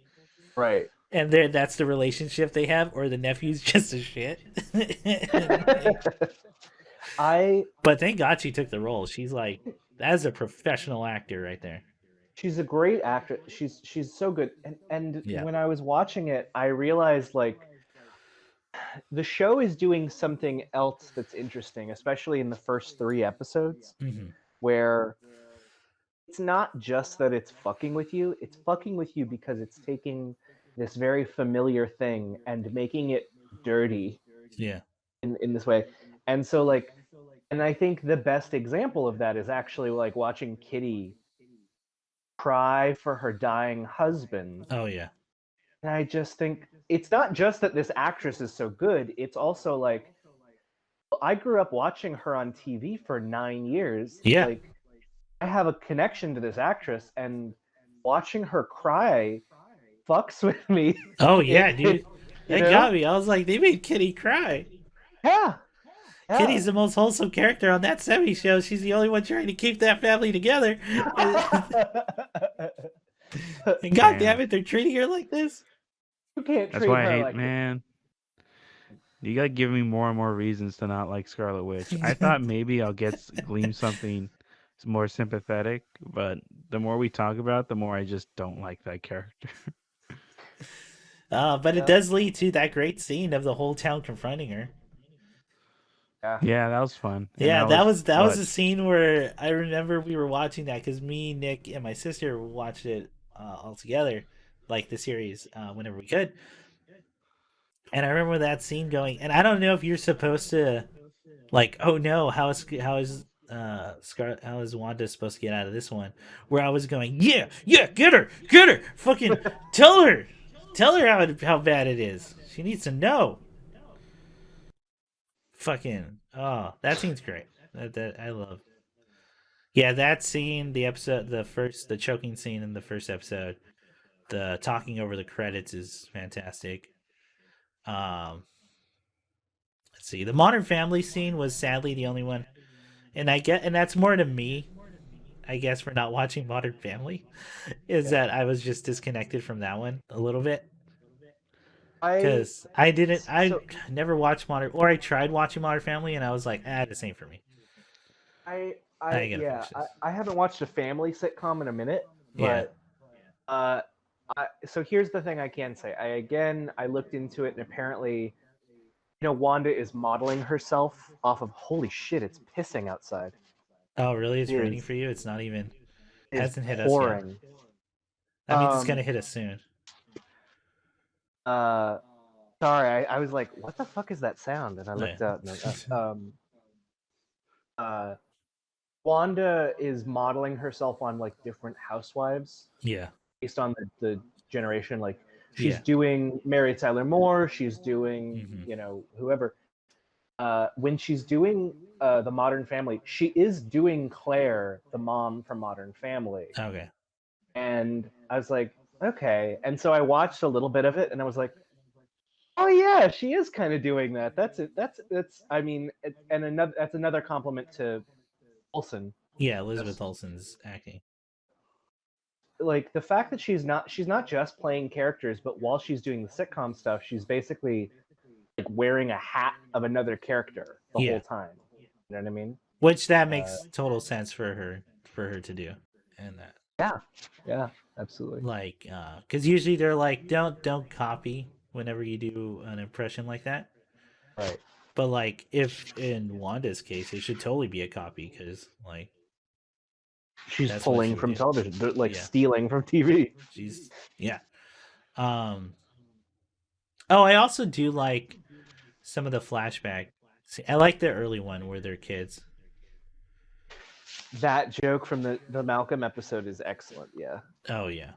C: right?
A: And that's the relationship they have, or the nephew's just a shit. But thank God she took the role. She's like, that's a professional actor right there.
C: She's a great actor. She's so good. And when I was watching it, I realized like the show is doing something else that's interesting, especially in the first 3 episodes, where it's not just that it's fucking with you. It's fucking with you because it's taking this very familiar thing and making it dirty.
A: Yeah.
C: In this way. And so like, and I think the best example of that is actually like watching Kitty cry for her dying husband.
A: Oh yeah.
C: And I just think it's not just that this actress is so good, it's also like I grew up watching her on TV for 9 years.
A: Yeah.
C: Like I have a connection to this actress, and watching her cry fucks with me.
A: Oh yeah, dude. That got me. I was like, they made Kitty cry.
C: Yeah.
A: Kitty's the most wholesome character on that semi show. She's the only one trying to keep that family together. And God damn it, they're treating her like this.
C: You can't
B: That's why I hate, man. You gotta give me more and more reasons to not like Scarlet Witch. I thought maybe I'll glean something more sympathetic, but the more we talk about it, the more I just don't like that character.
A: But it
C: Yeah.
A: does lead to that great scene of the whole town confronting her.
C: Yeah.
B: Yeah, that was fun, and
A: Yeah,
B: that was
A: that was
B: what.
A: a scene where I remember we were watching that because me, Nick, and my sister watched it all together, like the series, whenever we could. And I remember that scene going, and I don't know if you're supposed to like, oh no, how is Wanda supposed to get out of this one? Where I was going, yeah, yeah, get her, fucking tell her how bad it is. She needs to know. Fucking oh, that scene's great. That I love. Yeah, that scene, the choking scene in the first episode, the talking over the credits is fantastic. Um, let's see, the Modern Family scene was sadly the only one, and that's more to me, I guess, for not watching Modern Family, is
C: Yeah.
A: that I was just disconnected from that one a little bit
C: I
A: because I
C: so
A: never watched Modern, or I tried watching Modern Family and I was like, this ain't for me. I gotta
C: yeah,
A: finish this.
C: I haven't watched a family sitcom in a minute,
A: Yeah.
C: but uh so here's the thing I can say. I looked into it, and apparently, Wanda is modeling herself off of, holy shit, it's pissing outside.
A: Oh, really?
C: It
A: It's raining
C: is
A: for you? It's not even
C: is
A: hasn't hit us yet.
C: pouring.
A: That means it's gonna
C: Um
A: hit us soon.
C: uh Sorry, I was like, what the fuck is that sound? And I
A: Yeah.
C: looked out, and uh Wanda is modeling herself on like different housewives
A: Yeah.
C: based on the generation. Like she's
A: Yeah.
C: doing Mary Tyler Moore, she's doing,
A: Hmm.
C: whoever. When she's doing the Modern Family, she is doing Claire, the mom from Modern Family.
A: Okay.
C: And I was like, okay. And so I watched a little bit of it, and I was like, oh yeah, she is kind of doing that. That's it. That's. I mean, and another compliment to Olsen.
A: Yeah, Elizabeth
C: Just
A: Olsen's acting.
C: like the fact that she's not just playing characters, but while she's doing the sitcom stuff, she's basically like wearing a hat of another character the
A: Yeah.
C: whole time. You know what I mean?
A: Which that
C: Uh,
A: makes total sense for her to do. And that
C: yeah, yeah, absolutely.
A: like cuz usually they're like don't copy whenever you do an impression like that.
C: Right.
A: But like if in Wanda's case, it should totally be a copy cuz like
C: She's
A: that's what she
C: pulling
A: would
C: from
A: do.
C: television, like
A: Yeah.
C: stealing from TV.
A: She's yeah. Um oh, I also do like some of the flashback. See, I like the early one where they're kids.
C: That joke from the Malcolm episode is excellent. Yeah.
A: Oh yeah.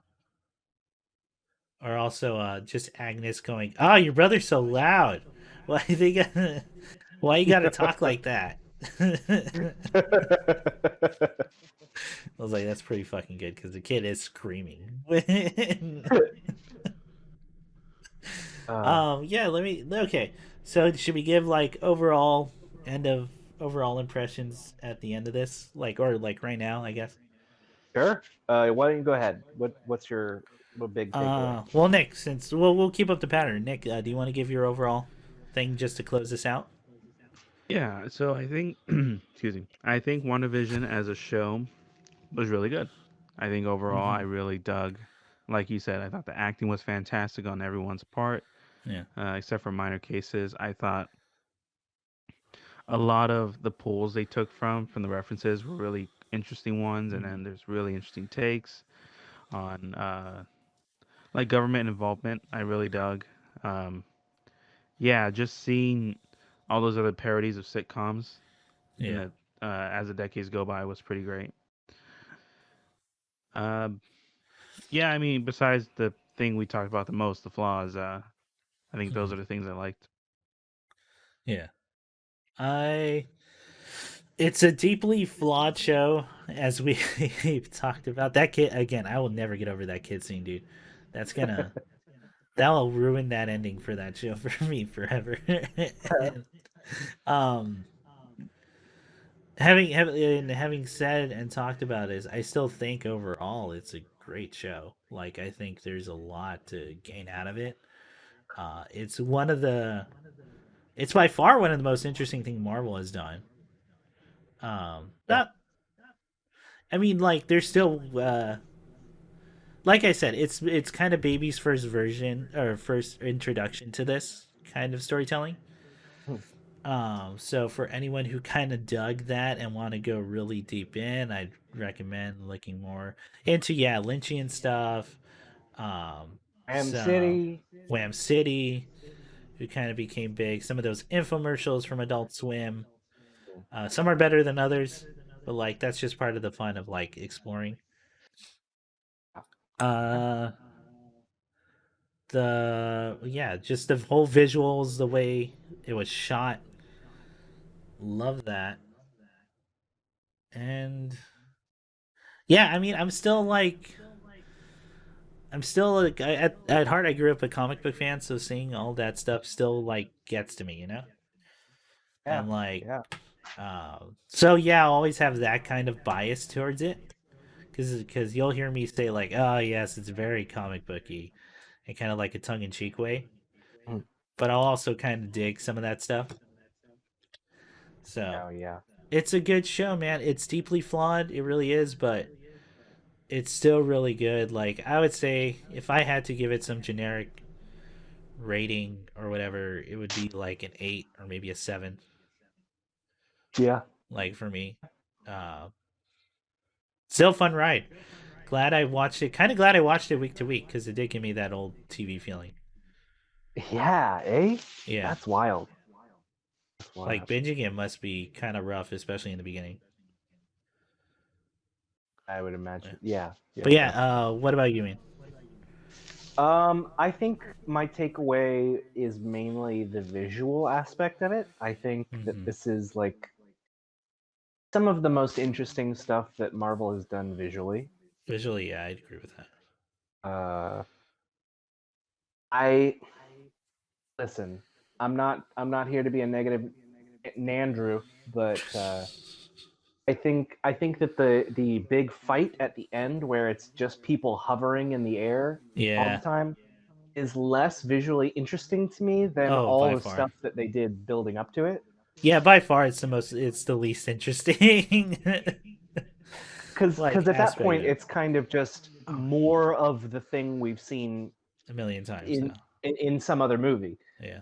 A: Or also just Agnes going, "Oh, your brother's so loud. Why they got why you got to talk like that?" I was like, "That's pretty fucking good because the kid is screaming." Yeah, let me okay. So should we give like end of overall impressions at the end of this, like or like right now, I guess?
C: Sure. Why don't you go ahead? What's your what big takeaway?
A: Well, Nick, since we'll keep up the pattern. Nick, do you want to give your overall thing just to close this out?
B: Yeah, so I think, excuse me, I think WandaVision as a show was really good. I think overall
A: Mm-hmm.
B: I really dug, like you said, I thought the acting was fantastic on everyone's part,
A: Yeah.
B: except for minor cases. I thought a lot of the pulls they took from the references were really interesting ones, and
A: Mm-hmm.
B: then there's really interesting takes on like government involvement. I really dug. Um, yeah, just seeing all those other parodies of sitcoms in
A: Yeah.
B: the as the decades go by was pretty great. Um, yeah, I mean, besides the thing we talked about the most, the flaws, I think those
A: Mm-hmm.
B: are the things I liked.
A: Yeah. I it's a deeply flawed show, as we talked about. That kid again, I will never get over that kid scene, dude. That's gonna that will ruin that ending for that show for me forever. And, um having said and talked about is I still think overall it's a great show. Like I think there's a lot to gain out of it. It's one of the it's by far one of the most interesting thing Marvel has done.
C: Yeah.
A: Not I mean, like there's still like I said, it's kind of baby's first version or first introduction to this kind of storytelling.
C: Hmm.
A: So for anyone who kind of dug that and want to go really deep in, I'd recommend looking more into Lynchian stuff.
C: Am
A: So
C: City.
A: Wham City, who kind of became big. Some of those infomercials from Adult Swim. Some are better than others, but like that's just part of the fun of like exploring. Uh, just the whole visuals, the way it was shot, love that. And yeah, I mean, I'm still like at heart, I grew up a comic book fan, so seeing all that stuff still like gets to me, you know.
C: Yeah,
A: And like,
C: yeah.
A: so yeah, I always have that kind of bias towards it, because you'll hear me say like, oh yes, it's very comic booky, and kind of like a tongue in cheek way,
C: Mm.
A: but I'll also kind of dig some of that stuff. So
C: Oh yeah.
A: it's a good show, man. It's deeply flawed, it really is, but it's still really good. Like I would say, if I had to give it some generic rating or whatever, it would be like an 8 or maybe a 7.
C: Yeah.
A: Like for me, uh, still a fun ride. Glad I watched it. Kind of glad I watched it week to week because it did give me that old TV feeling.
C: Yeah, eh?
A: Yeah,
C: That's wild. That's
A: like
C: wild.
A: binging it must be kind of rough, especially in the beginning.
C: I would imagine. Yeah. Yeah.
A: But yeah, what about you, man?
C: I think my takeaway is mainly the visual aspect of it. I think that
A: Mm-hmm.
C: this is like some of the most interesting stuff that Marvel has done visually.
A: Visually, yeah, I'd agree with that.
C: Uh, I listen. I'm not here to be a negative Nandrew, but I think that the big fight at the end where it's just people hovering in the air all the
A: Yeah.
C: time is less visually interesting to me than
A: Oh,
C: all
A: by
C: the
A: far.
C: stuff that they did building up to it.
A: Yeah, by far, it's the least interesting.
C: Because
A: like
C: at that
A: aspect of
C: point
A: it
C: it's kind of just more of the thing we've seen
A: a million times
C: in
A: now.
C: in some other movie.
A: Yeah.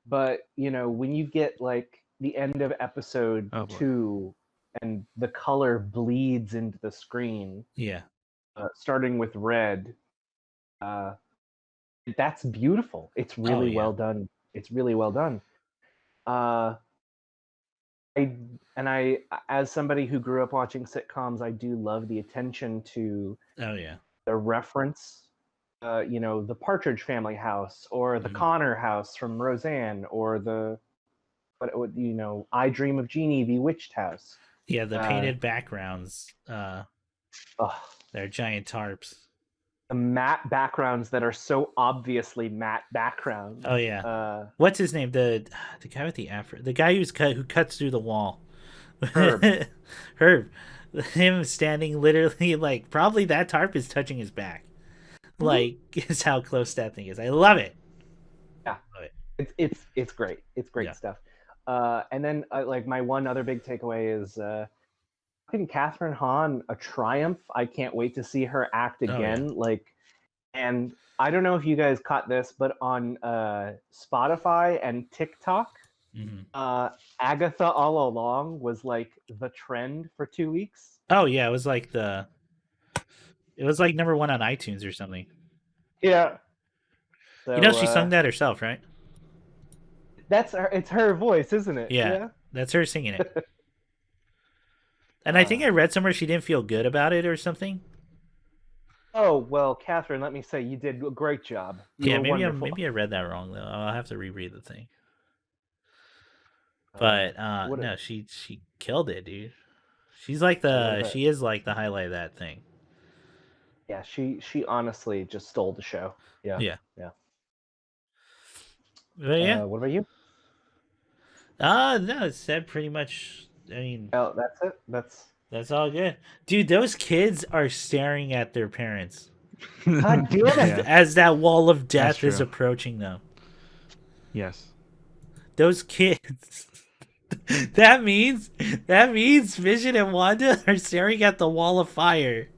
C: But when you get like the end of episode
B: Oh boy.
C: 2 and the color bleeds into the screen,
A: Yeah.
C: starting with red, uh, that's beautiful. It's
A: Oh
C: really
A: yeah.
C: well done. It's really well done. Uh, I I as somebody who grew up watching sitcoms, I do love the attention to
A: Oh yeah.
C: the reference. The Partridge Family house, or the
A: Mhm.
C: Connor house from Roseanne, or I Dream of Jeannie Bewitched house.
A: Yeah, the
C: Uh,
A: painted backgrounds.
C: ugh,
A: They're giant tarps.
C: the matte backgrounds that are so obviously matte backgrounds.
A: Oh yeah. What's his name? The guy with the afro. The guy who cuts through the wall.
C: Herb.
A: Herb. Him standing literally like probably that tarp is touching his back. Like is how close that thing is. I love it.
C: Yeah,
A: Love it.
C: it's great. It's great
A: Yeah.
C: stuff. And then like my one other big takeaway is fucking Catherine Hahn, a triumph. I can't wait to see her act
A: Oh, yeah.
C: again. And I don't know if you guys caught this, but on Spotify and TikTok,
A: Mhm.
C: Agatha All Along was like the trend for 2 weeks.
A: Oh yeah, it was like number 1 on iTunes or something.
C: Yeah.
A: You know
C: So
A: she sung that herself, right?
C: it's her voice, isn't it?
A: Yeah. That's her singing it. And I think
C: Uh,
A: I read somewhere she didn't feel good about it or something.
C: Oh well, Catherine, let me say you did a great job. You
A: Yeah,
C: were wonderful.
A: maybe I read that wrong though. I'll have to reread the thing.
C: Uh,
A: But
C: what a-
A: no, she killed it, dude. She's like
C: what a-
A: she is like the highlight of that thing.
C: yeah, she honestly just stole the show. Yeah,
A: Yeah.
C: yeah.
A: But yeah.
C: What about you?
A: No, it said pretty much. I mean,
C: Oh, that's it.
A: that's all good. Dude, those kids are staring at their parents
C: God damn it!
B: Yeah.
A: as that wall of death is
B: true.
A: approaching them.
B: Yes.
A: Those kids. that means Vision and Wanda are staring at the wall of fire.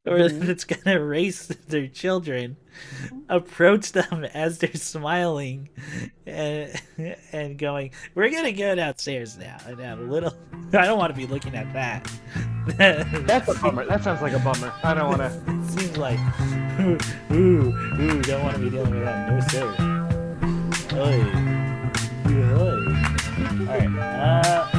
A: or that's gonna race their children, approach them as they're smiling and going, "We're gonna go downstairs now and have a little." I don't want to be looking at that.
C: That's a bummer. That sounds like a bummer. I don't want to.
A: It seems like, ooh, don't want to be dealing with that. No sir. Oy. Oy. All right.